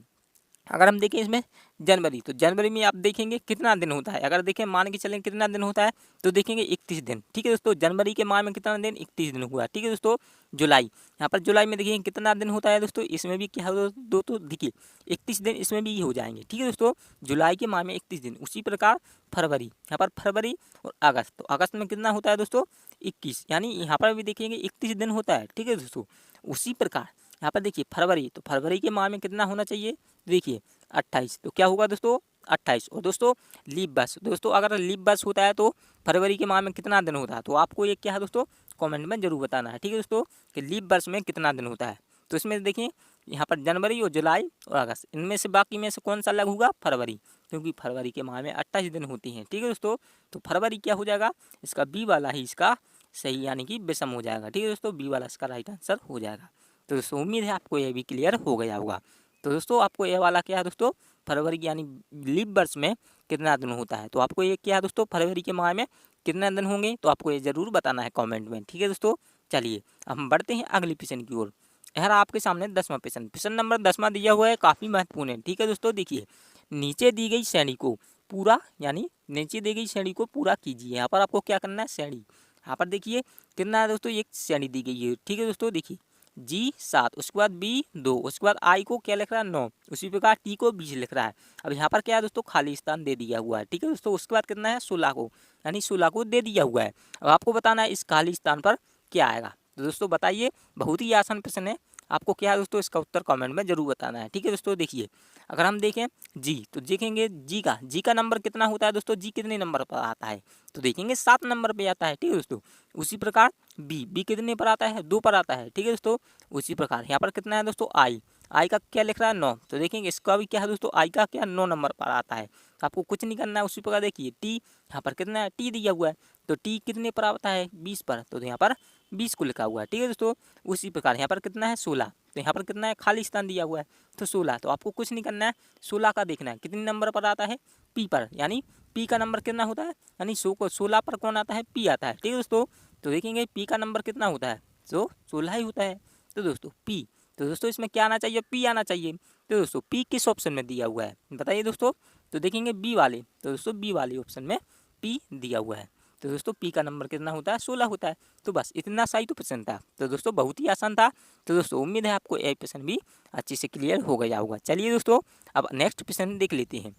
अगर हम देखें इसमें जनवरी, तो जनवरी में आप देखेंगे कितना दिन होता है, अगर देखें मान के चलें कितना दिन होता है, तो देखेंगे 31 दिन, ठीक है दोस्तों। जनवरी के माह में कितना दिन, 31 दिन हुआ, ठीक है दोस्तों। जुलाई, यहाँ पर जुलाई में देखिए कितना दिन होता है दोस्तों, इसमें भी क्या हो दोस्तों देखिए 31 दिन इसमें भी हो जाएंगे, ठीक है दोस्तों। जुलाई के माह में 31 दिन। उसी प्रकार फरवरी, यहाँ पर फरवरी और अगस्त, तो अगस्त में कितना होता है दोस्तों 21, यानी यहाँ पर भी देखेंगे 31 दिन होता है, ठीक है दोस्तों। उसी प्रकार यहाँ पर देखिए फरवरी, तो फरवरी के माह में कितना होना चाहिए, देखिए 28, तो क्या होगा दोस्तों 28। और दोस्तों लीप बस, दोस्तों अगर लीप बस होता है तो फरवरी के माह में कितना दिन होता है, तो आपको ये क्या है दोस्तों कमेंट में जरूर बताना है, ठीक है दोस्तों, कि लीप बस में कितना दिन होता है। तो इसमें देखिए यहाँ पर जनवरी और जुलाई और अगस्त, इनमें से बाकी में से कौन सा अलग होगा, फरवरी, क्योंकि फरवरी के माह में 28 दिन होती हैं, ठीक है दोस्तों। तो फरवरी क्या हो जाएगा, इसका बी वाला ही इसका सही यानी कि विषम हो जाएगा, ठीक है दोस्तों, बी वाला इसका राइट आंसर हो जाएगा। तो दोस्तों उम्मीद है आपको यह भी क्लियर हो गया होगा। तो दोस्तों आपको ये वाला क्या है दोस्तों, फरवरी यानी लीप वर्ष में कितना दिन होता है, तो आपको ये क्या है दोस्तों फरवरी के माह में कितने दिन होंगे, तो आपको ये जरूर बताना है कमेंट में, ठीक है दोस्तों। चलिए अब हम बढ़ते हैं अगली प्रश्न की ओर। यह आपके सामने 10वां प्रश्न, प्रश्न नंबर 10वां दिया हुआ है, काफ़ी महत्वपूर्ण है, ठीक है दोस्तों। देखिए नीचे दी गई श्रेणी को पूरा यानी नीचे दी गई श्रेणी को पूरा कीजिए। यहाँ पर आपको क्या करना है, श्रेणी, यहाँ पर देखिए कितना है दोस्तों, एक श्रेणी दी गई है, ठीक है दोस्तों। देखिए जी 7, उसके बाद बी 2, उसके बाद आई को क्या लिख रहा है 9, उसी प्रकार टी को 20 लिख रहा है। अब यहाँ पर क्या है दोस्तों, खाली स्थान दे दिया हुआ है, ठीक है दोस्तों। उसके बाद कितना है 16 को, यानी 16 को दे दिया हुआ है। अब आपको बताना है इस खाली स्थान पर क्या आएगा। तो दोस्तों बताइए, बहुत ही आसान प्रश्न है, आपको क्या है दोस्तों इसका उत्तर कमेंट में जरूर बताना है, ठीक है दोस्तों। देखिए अगर हम देखें जी, तो देखेंगे जी का नंबर कितना होता है दोस्तों, जी कितने नंबर पर आता है, तो देखेंगे 7 नंबर पे आता है, ठीक है दोस्तों। उसी प्रकार बी कितने पर आता है, 2 पर आता है, ठीक है दोस्तों। उसी प्रकार यहाँ पर कितना है दोस्तों, आई का क्या लिख रहा है 9, तो देखेंगे इसका भी क्या है दोस्तों, आई का क्या 9 नंबर पर आता है, तो आपको कुछ नहीं करना है। उसी प्रकार देखिए टी, यहाँ पर कितना है, टी दिया हुआ है, तो टी कितने पर आता है 20 पर, तो यहाँ पर 20 को लिखा हुआ है, ठीक है दोस्तों। उसी प्रकार यहाँ पर कितना है 16, तो यहाँ पर कितना है खाली स्थान दिया हुआ है, तो 16, तो आपको कुछ नहीं करना है, 16 का देखना है कितने नंबर पर आता है, पी पर, यानी पी का नंबर कितना होता है, यानी 16 पर कौन आता है, पी आता है, ठीक है दोस्तों। तो देखेंगे पी का नंबर कितना होता है, तो 16 ही होता है, तो दोस्तों पी, तो दोस्तों इसमें क्या आना चाहिए, पी आना चाहिए। तो दोस्तों पी किस ऑप्शन में दिया हुआ है बताइए दोस्तों, तो देखेंगे बी वाले, तो दोस्तों बी वाले ऑप्शन में पी दिया हुआ है। तो दोस्तों पी का नंबर कितना होता है, 16 होता है। तो बस इतना सा ही तो प्रश्न था, तो दोस्तों बहुत ही आसान था। तो दोस्तों उम्मीद है आपको यह प्रश्न भी अच्छे से क्लियर हो गया होगा। चलिए दोस्तों अब नेक्स्ट प्रश्न देख लेते हैं।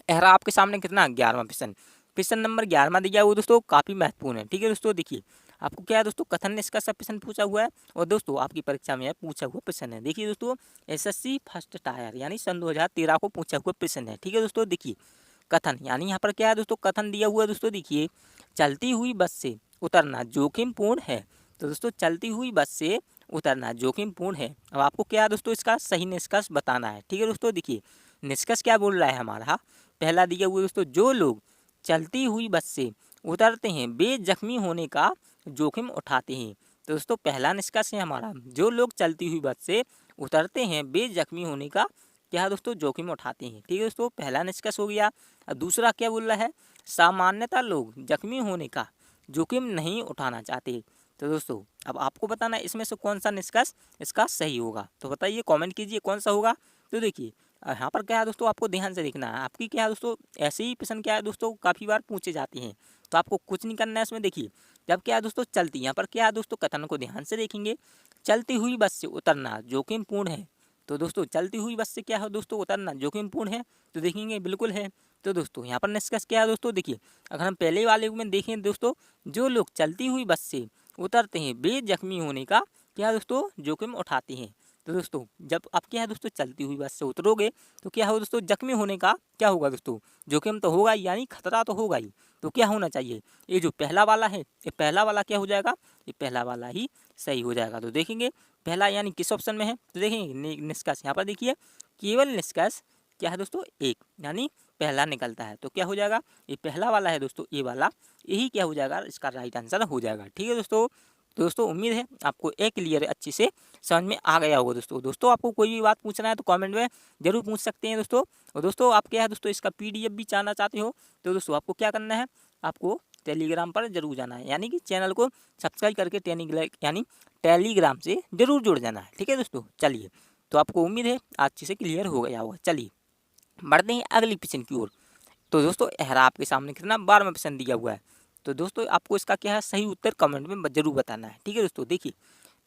यह रहा आपके सामने कितना 11वां प्रश्न, प्रश्न नंबर 11वां दिया हुआ दोस्तों, काफ़ी महत्वपूर्ण है, ठीक है दोस्तों। देखिए आपको क्या है दोस्तों, कथन निष्कर्ष का प्रश्न पूछा हुआ है, और दोस्तों आपकी परीक्षा में पूछा हुआ प्रश्न है। देखिए दोस्तों एसएससी फर्स्ट टायर यानी सन 2013 को पूछा हुआ प्रश्न है, ठीक है दोस्तों। देखिए कथन यानी यहाँ पर क्या है दोस्तों, कथन दिया हुआ है दोस्तों। देखिए चलती हुई बस से उतरना जोखिमपूर्ण है, तो दोस्तों चलती हुई बस से उतरना जोखिमपूर्ण है। अब आपको क्या है दोस्तों इसका सही निष्कर्ष बताना है, ठीक है दोस्तों। देखिए निष्कर्ष क्या बोल रहा है हमारा, पहला दिया हुआ दोस्तों, जो लोग चलती हुई बस से उतरते हैं वे जख्मी होने का जोखिम उठाते हैं। तो दोस्तों पहला निष्कर्ष है हमारा, जो लोग चलती हुई बस से उतरते हैं वे जख्मी होने का क्या है दोस्तों, जोखिम उठाते हैं, ठीक है दोस्तों, पहला निष्कर्ष हो गया। और दूसरा क्या बोल रहा है, सामान्यतः लोग जख्मी होने का जोखिम नहीं उठाना चाहते। तो दोस्तों अब आपको बताना है इसमें से कौन सा निष्कर्ष इसका सही होगा, तो बताइए कमेंट कीजिए कौन सा होगा। तो देखिए यहाँ पर क्या है दोस्तों, आपको ध्यान से देखना है, आपकी क्या है दोस्तों ऐसे ही प्रश्न क्या है दोस्तों काफ़ी बार पूछे जाते हैं, तो आपको कुछ नहीं करना है इसमें। देखिए जब क्या है दोस्तों चलती, यहाँ पर क्या है दोस्तों कथन को ध्यान से देखेंगे, चलती हुई बस से उतरना जोखिमपूर्ण है। तो दोस्तों चलती हुई बस से क्या है दोस्तों उतरना जोखिमपूर्ण है, तो देखेंगे बिल्कुल है। तो दोस्तों यहाँ पर निष्कर्ष क्या है दोस्तों, देखिए अगर हम पहले वाले में देखें दोस्तों, जो लोग चलती हुई बस से उतरते हैं वे जख्मी होने का क्या दोस्तों जोखिम उठाते हैं। तो दोस्तों जब आप क्या है दोस्तों चलती हुई बस से उतरोगे तो क्या हो दोस्तों, जख्मी होने का क्या होगा दोस्तों, जोखिम तो होगा ही, यानी खतरा तो होगा ही। तो क्या होना चाहिए, ये जो पहला वाला है, ये पहला वाला क्या हो जाएगा, ये पहला वाला ही सही हो जाएगा। तो देखेंगे पहला यानी किस ऑप्शन में है, तो देखेंगे निष्कर्ष यहाँ पर देखिए, केवल निष्कर्ष क्या है दोस्तों एक, यानी पहला निकलता है। तो क्या हो जाएगा, ये पहला वाला है दोस्तों, ये वाला, यही क्या हो जाएगा, इसका राइट आंसर हो जाएगा। ठीक है दोस्तों। तो दोस्तों उम्मीद है आपको एक क्लियर अच्छे से समझ में आ गया होगा दोस्तों आपको कोई भी बात पूछना है तो कमेंट में जरूर पूछ सकते हैं दोस्तों। और दोस्तों आप क्या है दोस्तों इसका PDF भी जानना चाहते हो तो दोस्तों आपको क्या करना है, आपको टेलीग्राम पर जरूर जाना है, यानी कि चैनल को सब्सक्राइब करके टेलीग्राम से जरूर जुड़ जाना है। ठीक है दोस्तों, चलिए तो आपको उम्मीद है अच्छे से क्लियर हो गया होगा। चलिए बढ़ते हैं अगली प्रश्न की ओर। तो दोस्तों यह आपके सामने कितना 12वां प्रश्न दिया हुआ है। तो दोस्तों आपको इसका क्या है सही उत्तर कमेंट में जरूर बताना है। ठीक है दोस्तों, देखिए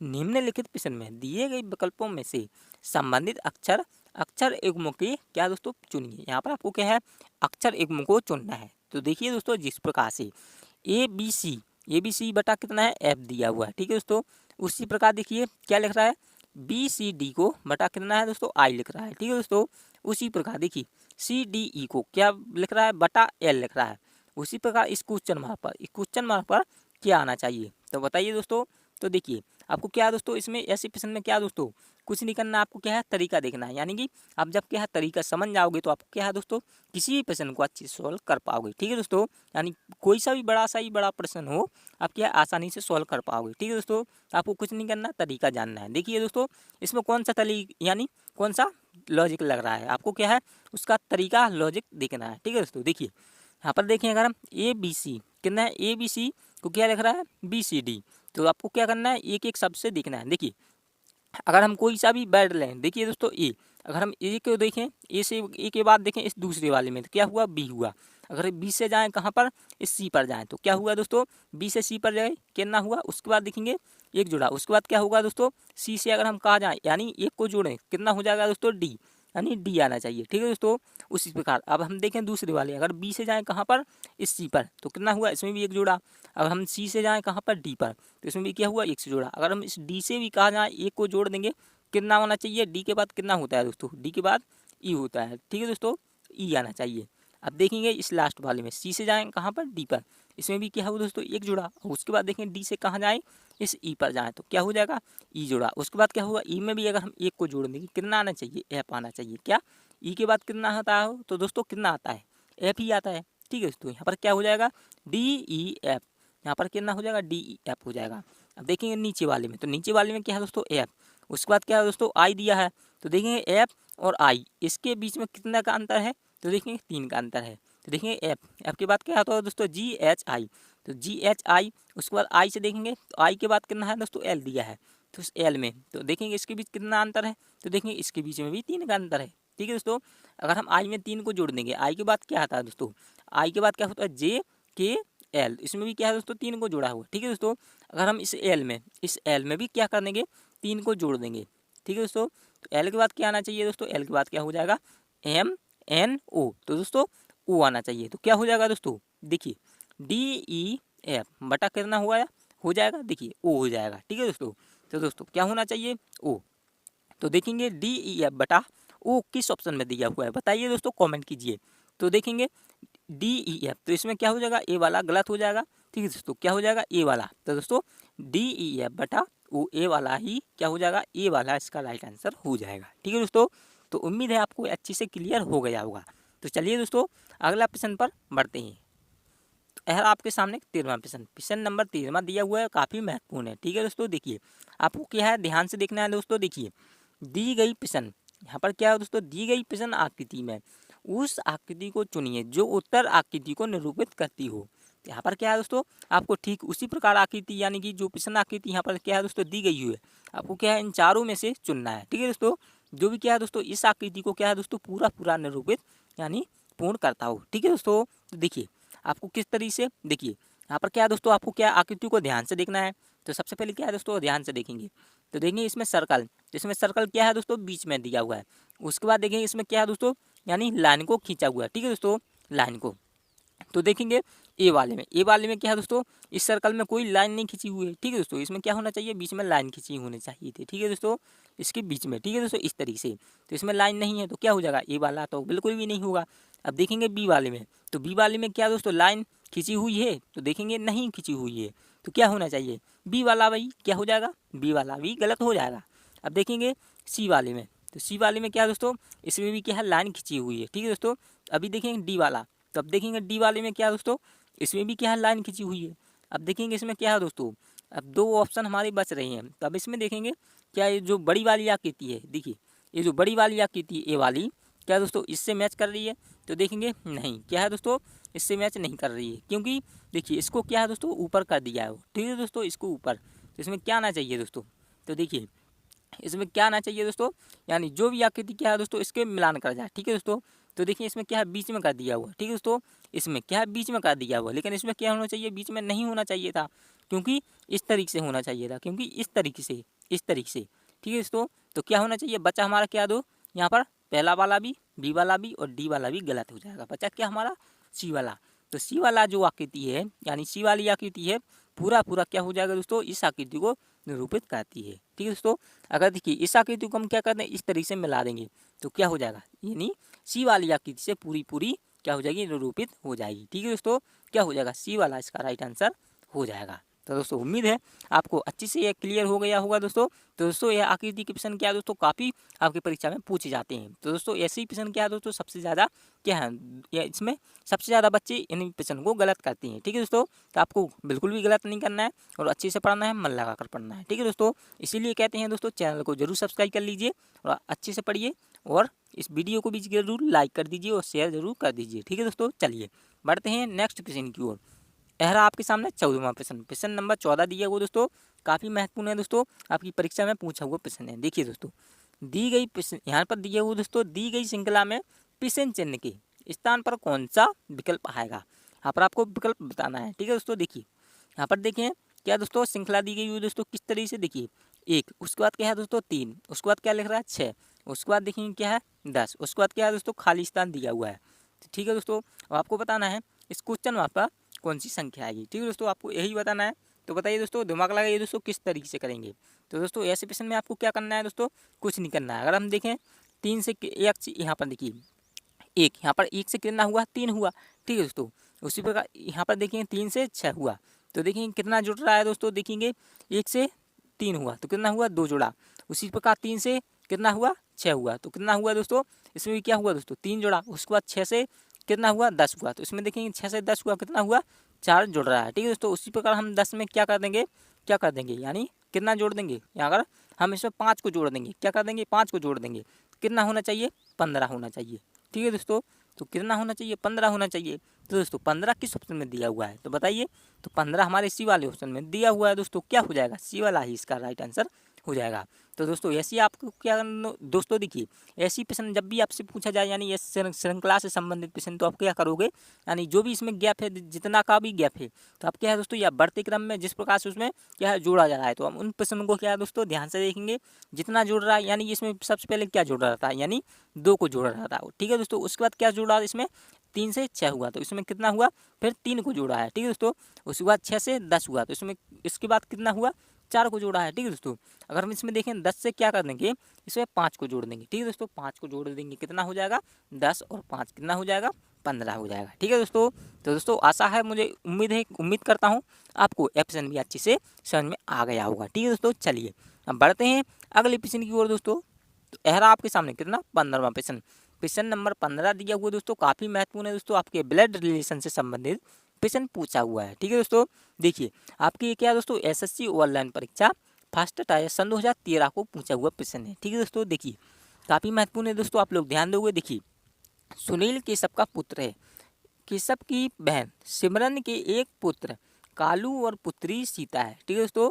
निम्नलिखित प्रश्न में दिए गए विकल्पों में से संबंधित अक्षर युग्मों के क्या दोस्तों चुनिए। यहाँ पर आपको क्या है अक्षर युग्मों को चुनना है। तो देखिए दोस्तों जिस प्रकार से ABC बटा कितना है F दिया हुआ है। ठीक है दोस्तों, उसी प्रकार देखिए क्या लिख रहा है, BCD को बटा कितना है दोस्तों I लिख रहा है। ठीक है दोस्तों, उसी प्रकार देखिए CDE को क्या लिख रहा है, बटा L लिख रहा है। उसी प्रकार इस क्वेश्चन मार्क पर क्या आना चाहिए, तो बताइए दोस्तों। तो देखिए आपको क्या दोस्तों इसमें ऐसे प्रश्न में क्या दोस्तों कुछ नहीं करना, आपको क्या है तरीका देखना है, यानी कि आप जब क्या है तरीका समझ जाओगे तो आपको क्या है दोस्तों किसी भी प्रश्न को अच्छे से सॉल्व कर पाओगे। ठीक है दोस्तों, यानी कोई सा भी बड़ा प्रश्न हो आप क्या आसानी से सॉल्व कर पाओगे। ठीक है दोस्तों, आपको कुछ नहीं करना, तरीका जानना है। देखिए दोस्तों इसमें कौन सा यानी कौन सा लॉजिक लग रहा है, आपको क्या है उसका तरीका लॉजिक देखना है। ठीक है दोस्तों, देखिए यहाँ पर देखें अगर हम ABC कितना है, ABC को क्या लिख रहा है BCD, तो आपको क्या करना है एक एक शब्द से देखना है। देखिए अगर हम कोई सा भी वर्ड लें, देखिए दोस्तों अगर हम ए को देखें, ए के बाद देखें इस दूसरे वाले में तो क्या हुआ B हुआ। अगर B से जाएं कहाँ पर, इस C पर जाएं तो क्या हुआ दोस्तों, B से C पर जाए कितना हुआ, उसके बाद देखेंगे एक जुड़ा, उसके बाद क्या होगा दोस्तों C से अगर हम कहाँ जाएं यानी एक को जोड़ें कितना हो जाएगा दोस्तों D, यानी D आना चाहिए। ठीक है दोस्तों, उसी प्रकार अब हम देखें दूसरे वाले, अगर B से जाएं कहाँ पर, इस C पर, तो कितना हुआ, इसमें भी एक जोड़ा। अगर हम C से जाएं कहाँ पर, D पर, तो इसमें भी क्या हुआ एक से जोड़ा। अगर हम इस D से भी कहाँ जाएं एक को जोड़ देंगे कितना होना चाहिए, D के बाद कितना होता है दोस्तों, D के बाद E होता है। ठीक है दोस्तों, E आना चाहिए। अब देखेंगे इस लास्ट वाले में C से जाएं कहाँ पर, D पर, इसमें भी क्या हुआ दोस्तों एक जुड़ा। उसके बाद देखें D से कहाँ जाएं, इस E पर जाएं तो क्या हो जाएगा E जुड़ा। उसके बाद क्या हुआ E में भी अगर हम एक को जोड़ देंगे कितना आना चाहिए, F आना चाहिए। क्या E के बाद कितना आता है तो दोस्तों कितना आता है, F ही आता है। ठीक है दोस्तों, यहाँ पर क्या हो जाएगा DEF, यहाँ पर कितना हो जाएगा DEF हो जाएगा। अब देखेंगे नीचे वाले में, तो नीचे वाले में क्या है दोस्तों F, उसके बाद क्या है दोस्तों I दिया है, तो देखेंगे F और I इसके बीच में कितना का अंतर है, तो देखेंगे 3 का अंतर है। तो देखेंगे F के बाद क्या आता है दोस्तों GHI, तो GHI, उसके बाद I से देखेंगे तो I के बाद कितना है दोस्तों L दिया है, तो इस L में तो देखेंगे इसके बीच कितना अंतर है, तो देखेंगे इसके बीच में भी 3 का अंतर है। ठीक है दोस्तों, अगर हम I में 3 को जोड़ देंगे, I के बाद क्या आता है दोस्तों, I के बाद क्या होता है JKL, इसमें भी क्या है दोस्तों 3 को जोड़ा हुआ। ठीक है दोस्तों, अगर हम इस L में भी क्या कर देंगे 3 को जोड़ देंगे। ठीक है दोस्तों, तो L के बाद क्या आना चाहिए दोस्तों, L के बाद क्या हो जाएगा MNO, तो दोस्तों O आना चाहिए। तो क्या हो जाएगा दोस्तों, देखिए DEF बटा कितना हुआ हो जाएगा, देखिए O हो जाएगा। ठीक है दोस्तों, तो दोस्तों क्या होना चाहिए O। तो देखेंगे DEF बटा O किस ऑप्शन में दिया हुआ है, बताइए दोस्तों कमेंट कीजिए। तो देखेंगे DEF, तो इसमें क्या हो जाएगा ए वाला गलत हो जाएगा। ठीक है दोस्तों, क्या हो जाएगा ए वाला, तो दोस्तों DEF बटा O ए वाला ही क्या हो जाएगा, ए वाला इसका राइट आंसर हो जाएगा। ठीक है दोस्तों, तो उम्मीद है आपको अच्छे से क्लियर हो गया होगा। तो चलिए दोस्तों अगला प्रश्न पर बढ़ते हैं। यह आपके सामने 13वां प्रश्न नंबर 13वां दिया हुआ है, काफ़ी महत्वपूर्ण है। ठीक है दोस्तों, देखिए आपको क्या है ध्यान से देखना है दोस्तों। देखिए दी गई प्रश्न, यहाँ पर क्या है दोस्तों, दी गई प्रश्न आकृति में उस आकृति को चुनिए जो उत्तर आकृति को निरूपित करती हो। यहाँ पर क्या है दोस्तों, आपको ठीक उसी प्रकार आकृति यानी कि जो प्रश्न आकृति यहाँ पर क्या है दोस्तों दी गई हुई है, आपको क्या है इन चारों में से चुनना है। ठीक है दोस्तों, जो भी क्या है दोस्तों इस आकृति को क्या है दोस्तों पूरा निरूपित यानी पूर्ण करता हो। ठीक है दोस्तों, तो देखिए आपको किस तरीके से, देखिए यहाँ पर क्या है दोस्तों, आपको क्या आकृति को ध्यान से देखना है। तो सबसे पहले क्या है दोस्तों ध्यान से देखेंगे तो देखेंगे इसमें सर्कल क्या है दोस्तों बीच में दिया हुआ है। उसके बाद देखेंगे इसमें क्या है दोस्तों, यानी लाइन को खींचा हुआ है। ठीक है दोस्तों, लाइन को। तो देखेंगे ए वाले में क्या है दोस्तों, इस सर्कल में कोई लाइन नहीं खींची हुई है, ठीक है दोस्तों। इसमें क्या होना चाहिए, बीच में लाइन खींची होनी चाहिए थी, ठीक है दोस्तों, इसके बीच में, ठीक है दोस्तों, इस तरीके से। तो इसमें लाइन नहीं है तो क्या हो जाएगा, ए वाला तो बिल्कुल भी नहीं होगा। अब देखेंगे बी वाले में, तो बी वाले में क्या दोस्तों, लाइन खींची हुई है, तो देखेंगे नहीं खींची हुई है, तो क्या होना चाहिए, बी वाला भाई क्या हो जाएगा, बी वाला भी गलत हो जाएगा। अब देखेंगे सी वाले में, तो सी वाले में क्या दोस्तों, इसमें भी क्या है, लाइन खींची हुई है, ठीक है दोस्तों। अभी देखेंगे डी वाला, तो अब देखेंगे डी वाले में क्या दोस्तों, इसमें भी क्या है, लाइन खींची हुई है। अब देखेंगे इसमें क्या है दोस्तों, अब दो ऑप्शन हमारे बच रही हैं, तो अब इसमें देखेंगे क्या ये जो बड़ी वाली आकृति है, देखिए ये जो बड़ी वाली आकृति ए वाली, क्या दोस्तों इससे मैच कर रही है, तो देखेंगे नहीं, क्या है दोस्तों, इससे मैच नहीं कर रही है, क्योंकि देखिए इसको क्या है दोस्तों, ऊपर कर दिया है, ठीक है दोस्तों, इसको ऊपर। तो इसमें क्या आना चाहिए दोस्तों, तो देखिए इसमें क्या आना चाहिए दोस्तों, यानी जो भी आकृति क्या है दोस्तों, इसके मिलान कर जाए, ठीक है दोस्तों। तो देखिए इसमें क्या है, बीच में कर दिया हुआ, ठीक है दोस्तों, इसमें क्या है, बीच में कर दिया हुआ, लेकिन इसमें क्या होना चाहिए, बीच में नहीं होना चाहिए था, क्योंकि इस तरीके से होना चाहिए था, क्योंकि इस तरीके से, ठीक है दोस्तों। तो क्या होना चाहिए, बच्चा हमारा क्या दो, यहाँ पर पहला वाला भी, बी वाला भी और डी वाला भी गलत हो जाएगा, बच्चा क्या हमारा, सी वाला। तो सी वाला जो आकृति है, यानी सी वाली आकृति है, पूरा क्या हो जाएगा दोस्तों, इस आकृति को निरूपित करती है, ठीक है दोस्तों। अगर देखिए इस आकृति को हम क्या करते हैं, इस तरीके से मिला देंगे, तो क्या हो जाएगा, यानी सी वाली आकृति से पूरी क्या हो जाएगी, निरूपित हो जाएगी, ठीक है दोस्तों। क्या हो जाएगा, सी वाला इसका राइट आंसर हो जाएगा। तो दोस्तों उम्मीद है आपको अच्छी से ये क्लियर हो गया होगा दोस्तों। तो दोस्तों यह आकृति के प्रश्न क्या है दोस्तों, काफ़ी आपकी परीक्षा में पूछे जाते हैं। तो दोस्तों ऐसे ही प्रश्न क्या है दोस्तों, सबसे ज़्यादा क्या है, इसमें सबसे ज़्यादा बच्चे इन प्रश्न को गलत करते हैं, ठीक है दोस्तों। तो आपको बिल्कुल भी गलत नहीं करना है और अच्छे से पढ़ना है, मन लगा कर पढ़ना है, ठीक है दोस्तों। इसीलिए कहते हैं दोस्तों, चैनल को जरूर सब्सक्राइब कर लीजिए और अच्छे से पढ़िए, और इस वीडियो को भी जरूर लाइक कर दीजिए और शेयर जरूर कर दीजिए, ठीक है दोस्तों। चलिए बढ़ते हैं नेक्स्ट प्रश्न की ओर। यह रहा आपके सामने 14वां प्रश्न, प्रश्न नंबर 14 दिया हुआ दोस्तों, काफ़ी महत्वपूर्ण है दोस्तों, आपकी परीक्षा में पूछा हुआ प्रश्न है। देखिए दोस्तों, दी गई प्रश्न यहाँ पर दिया हुआ दोस्तों, दी गई श्रृंखला में प्रश्न चिन्ह के स्थान पर कौन सा विकल्प आएगा, यहाँ पर आपको विकल्प बताना है, ठीक है दोस्तों। देखिए यहाँ पर देखें क्या दोस्तों, श्रृंखला दी गई हुई दोस्तों किस तरीके से, देखिए 1, उसके बाद क्या है दोस्तों 3, उसके बाद क्या लिख रहा है 6, उसके बाद देखेंगे क्या है 10, उसके बाद क्या है दोस्तों खाली स्थान दिया हुआ है, ठीक है दोस्तों। अब आपको बताना है इस क्वेश्चन मार्क पर कौन सी संख्या आएगी, ठीक है दोस्तों, आपको यही बताना है। तो बताइए दोस्तों, दिमाग लगाइए दोस्तों, किस तरीके से करेंगे। तो दोस्तों ऐसे प्रश्न में आपको क्या करना है दोस्तों, कुछ नहीं करना है। अगर हम देखें 3 से 1, यहाँ पर देखिए 1, यहाँ पर 1 से कितना हुआ, 3 हुआ, ठीक है दोस्तों। उसी प्रकार यहाँ पर देखेंगे 3 से 6 हुआ, तो देखेंगे कितना जुड़ रहा है दोस्तों, देखेंगे 1 से 3 हुआ तो कितना हुआ, 2 जुड़ा। उसी प्रकार 3 से कितना हुआ, 6 हुआ, तो कितना हुआ दोस्तों, इसमें भी क्या हुआ दोस्तों, 3 जुड़ा। उसके बाद 6 से कितना हुआ, 10 हुआ, तो इसमें देखेंगे 6 से 10 हुआ, कितना हुआ, 4 जुड़ रहा है, ठीक है दोस्तों। उसी प्रकार हम 10 में क्या कर देंगे, यानी कितना जोड़ देंगे, यहाँ अगर हम इसमें 5 को जोड़ देंगे, क्या कर देंगे, 5 को जोड़ देंगे, कितना होना चाहिए, 15 होना चाहिए, ठीक है दोस्तों। तो कितना होना चाहिए, 15 होना चाहिए। तो दोस्तों 15 किस ऑप्शन में दिया हुआ है, तो बताइए। तो 15 हमारे सी वाले ऑप्शन में दिया हुआ है दोस्तों, क्या हो जाएगा, सी वाला ही इसका राइट आंसर हो जाएगा। तो दोस्तों ऐसी आपको क्या दोस्तों, देखिए ऐसी प्रश्न जब भी आपसे पूछा जाए, यानी इस श्रृंखला से संबंधित प्रश्न, तो आप क्या करोगे, यानी जो भी इसमें गैप है, जितना का भी गैप है, तो आप क्या है दोस्तों, या बढ़ते क्रम में जिस प्रकार से उसमें क्या है जोड़ा जा रहा है, तो हम उन प्रश्नों को क्या है दोस्तों ध्यान से देखेंगे, जितना जोड़ रहा है, यानी इसमें सबसे पहले क्या जोड़ रहा था, यानी 2 को जोड़ रहा था, ठीक है दोस्तों। उसके बाद क्या जोड़ा, इसमें 3 से 6 हुआ, तो इसमें कितना हुआ, फिर 3 को जोड़ा है, ठीक है दोस्तों। उसके बाद 6 से 10 हुआ, तो इसमें इसके बाद कितना हुआ, 4 को जोड़ा है, ठीक है दोस्तों। अगर हम इसमें देखें 10 से क्या कर देंगे, इसमें 5 को जोड़ देंगे, ठीक है दोस्तों। 5 को जोड़ देंगे, कितना हो जाएगा, 10 और 5 कितना हो जाएगा, 15 हो जाएगा, ठीक है दोस्तों। तो दोस्तों आशा है, मुझे उम्मीद करता हूँ आपको ऑप्शन भी अच्छे से समझ में आ गया होगा, ठीक है दोस्तों। चलिए अब बढ़ते हैं अगले प्रश्न की ओर दोस्तों। तो यह आपके सामने कितना 15वां प्रश्न, प्रश्न नंबर 15 दिया हुआ दोस्तों, काफ़ी महत्वपूर्ण है दोस्तों, आपके ब्लड रिलेशन से संबंधित प्रश्न पूछा हुआ है, ठीक है दोस्तों। देखिए आपकी क्या दोस्तों, एसएससी ऑनलाइन परीक्षा फर्स्ट टायर सन 2013 को पूछा हुआ प्रश्न है, ठीक है दोस्तों। देखिए काफ़ी महत्वपूर्ण है दोस्तों, आप लोग ध्यान दोगे। देखिए सुनील केशव का पुत्र है, केशव की बहन सिमरन के एक पुत्र कालू और पुत्री सीता है, ठीक है दोस्तों।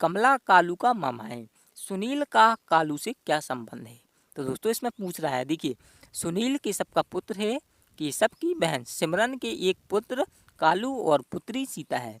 कमला कालू का मामा है, सुनील का कालू से क्या संबंध है। तो दोस्तों इसमें पूछ रहा है, देखिए सुनील केशव का पुत्र है, केशव की बहन सिमरन के एक पुत्र कालू और पुत्री सीता है।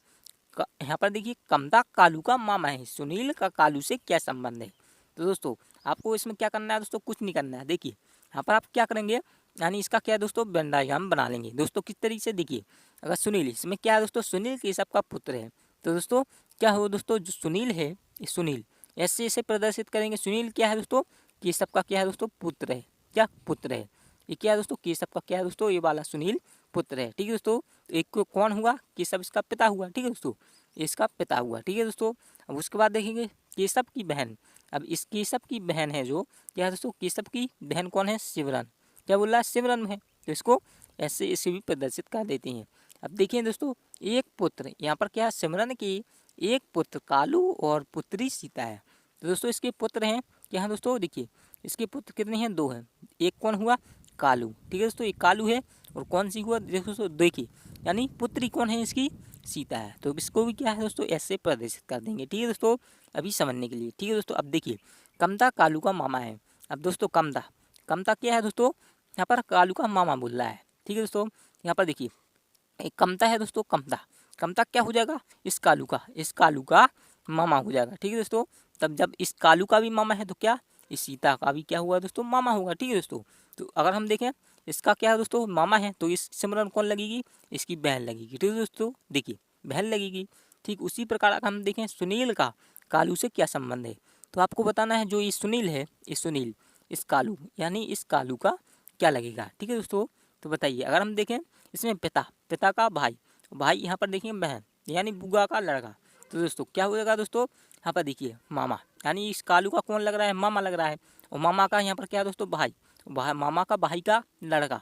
यहाँ पर देखिए कमला कालू का मामा है, सुनील का कालू से क्या संबंध है। तो दोस्तों आपको इसमें क्या करना है दोस्तों, कुछ नहीं करना है। देखिए यहाँ पर आप क्या करेंगे, यानी इसका क्या है दोस्तों वेन डायग्राम बना लेंगे। दोस्तों किस तरीके से देखिए, अगर सुनील, इसमें क्या है दोस्तों सुनील केशव का पुत्र है, तो दोस्तों क्या हो दोस्तों जो सुनील है, ये सुनील ऐसे प्रदर्शित करेंगे। सुनील क्या है दोस्तों केशव का क्या है दोस्तों पुत्र है, क्या पुत्र है, ये क्या है दोस्तों केशव का क्या है दोस्तों, ये वाला सुनील पुत्र है। ठीक है दोस्तों, तो एक कौन हुआ, केशव इसका पिता हुआ। ठीक है दोस्तों, इसका पिता हुआ। ठीक है दोस्तों, अब उसके बाद देखेंगे केशव की बहन। अब इस केशव की बहन है जो क्या है दोस्तों, केशव की बहन कौन है, सिमरन। क्या बोल रहा है, सिमरन है, तो इसको ऐसे इसे भी प्रदर्शित कर देते हैं। अब देखिए दोस्तों एक पुत्र, यहाँ पर क्या है सिमरन की एक पुत्र कालू और पुत्री सीता है। तो दोस्तों इसके पुत्र हैं क्या है दोस्तों, देखिए इसके पुत्र कितने हैं, 2 हैं। एक कौन हुआ, कालू। ठीक है दोस्तों, एक कालू है, और कौन सी हुआ देखो दोस्तों, देखिए यानी पुत्री कौन है इसकी, सीता है। तो इसको भी क्या है दोस्तों ऐसे प्रदर्शित कर देंगे। ठीक है दोस्तों, अभी समझने के लिए। ठीक है दोस्तों, अब देखिए कमता कालू का मामा है। अब दोस्तों कमता, कमता क्या है दोस्तों, यहाँ पर कालू का मामा बोल रहा है। ठीक है दोस्तों, यहाँ पर देखिए एक कमता है दोस्तों, कमता, कमता क्या हो जाएगा, इस कालू का मामा हो जाएगा। ठीक है दोस्तों, तब जब इस कालू का भी मामा है तो क्या, इस सीता का भी क्या हुआ दोस्तों, मामा होगा। ठीक है दोस्तों, तो अगर हम देखें इसका क्या है दोस्तों मामा है, तो इस सिमरन कौन लगेगी, इसकी बहन लगेगी। ठीक है दोस्तों, देखिए बहन लगेगी। ठीक उसी प्रकार अगर हम देखें सुनील का कालू से क्या संबंध है, तो आपको बताना है जो ये सुनील है, ये सुनील इस कालू यानी इस कालू का क्या लगेगा। ठीक है दोस्तों, तो बताइए अगर हम देखें इसमें पिता, पिता का भाई, भाई यहाँ पर देखिए बहन यानी बुआ का लड़का, तो दोस्तों क्या हो जाएगा दोस्तों, यहाँ पर देखिए मामा, यानी इस कालू का कौन लग रहा है, मामा लग रहा है। और मामा का यहाँ पर क्या है दोस्तों, भाई, मामा का भाई का लड़का,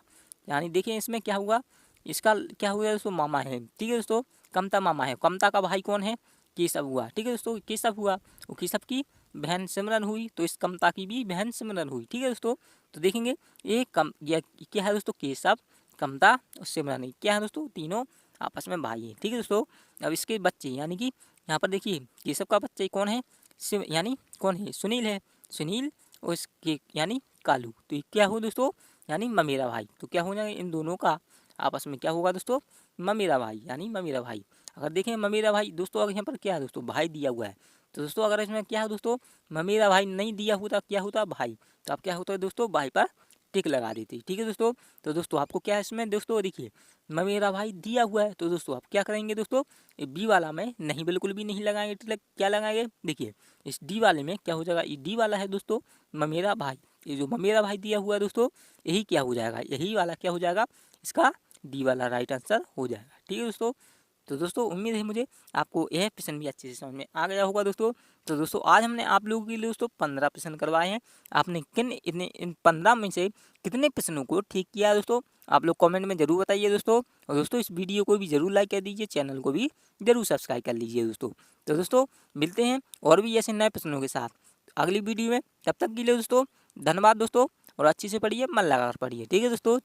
यानी देखिए इसमें क्या हुआ, इसका क्या हुआ दोस्तों, मामा है। ठीक है दोस्तों, कमता मामा है, कमता का भाई कौन है, केशव हुआ। ठीक है दोस्तों, केशव हुआ, वो केशव की बहन सिमरन हुई, तो इस कमता की भी बहन सिमरन हुई। ठीक है दोस्तों, तो देखेंगे ये क्या है दोस्तों, केशव, कमता और सिमरन क्या है दोस्तों, तीनों आपस में भाई है। ठीक है दोस्तों, अब इसके बच्चे यानी कि यहाँ पर देखिए केशव का बच्चा कौन है, यानी कौन है, सुनील है, सुनील और इसके यानी कालू, तो ये क्या हो दोस्तों, यानी ममेरा भाई। तो क्या हो जाएगा, इन दोनों का आपस में क्या होगा दोस्तों, ममेरा भाई, यानी ममेरा भाई। अगर देखें ममेरा भाई दोस्तों, अगर यहाँ पर क्या है दोस्तों, भाई दिया हुआ है, तो दोस्तों अगर इसमें क्या है दोस्तों, ममेरा भाई नहीं दिया होता, क्या होता भाई, तो अब क्या होता है दोस्तों, भाई पर टिक लगा देती। ठीक है दोस्तों, तो दोस्तों आपको क्या है इसमें दोस्तों, देखिए मेरा भाई दिया हुआ है, तो दोस्तों आप क्या करेंगे दोस्तों, ये बी वाला में नहीं, बिल्कुल भी नहीं लगाएंगे टिक, क्या लगाएंगे, देखिए इस डी वाले में क्या हो जाएगा, ये डी वाला है दोस्तों मेरा भाई, ये जो मेरा भाई दिया हुआ है दोस्तों, यही क्या हो जाएगा, यही वाला क्या हो जाएगा, इसका डी वाला राइट आंसर हो जाएगा। ठीक है दोस्तों, तो दोस्तों उम्मीद है मुझे आपको यह प्रश्न भी अच्छे से समझ में आ गया होगा दोस्तों। तो दोस्तों आज हमने आप लोगों के लिए दोस्तों 15 प्रश्न करवाए हैं। आपने इन 15 में से कितने प्रश्नों को ठीक किया है दोस्तों, आप लोग कमेंट में जरूर बताइए दोस्तों। और दोस्तों इस वीडियो को भी जरूर लाइक कर दीजिए, चैनल को भी जरूर सब्सक्राइब कर लीजिए दोस्तों। तो दोस्तों मिलते हैं और भी ऐसे नए प्रश्नों के साथ अगली वीडियो में। तब तक के लिए दोस्तों धन्यवाद दोस्तों, और अच्छे से पढ़िए, मन लगाकर पढ़िए। ठीक है दोस्तों।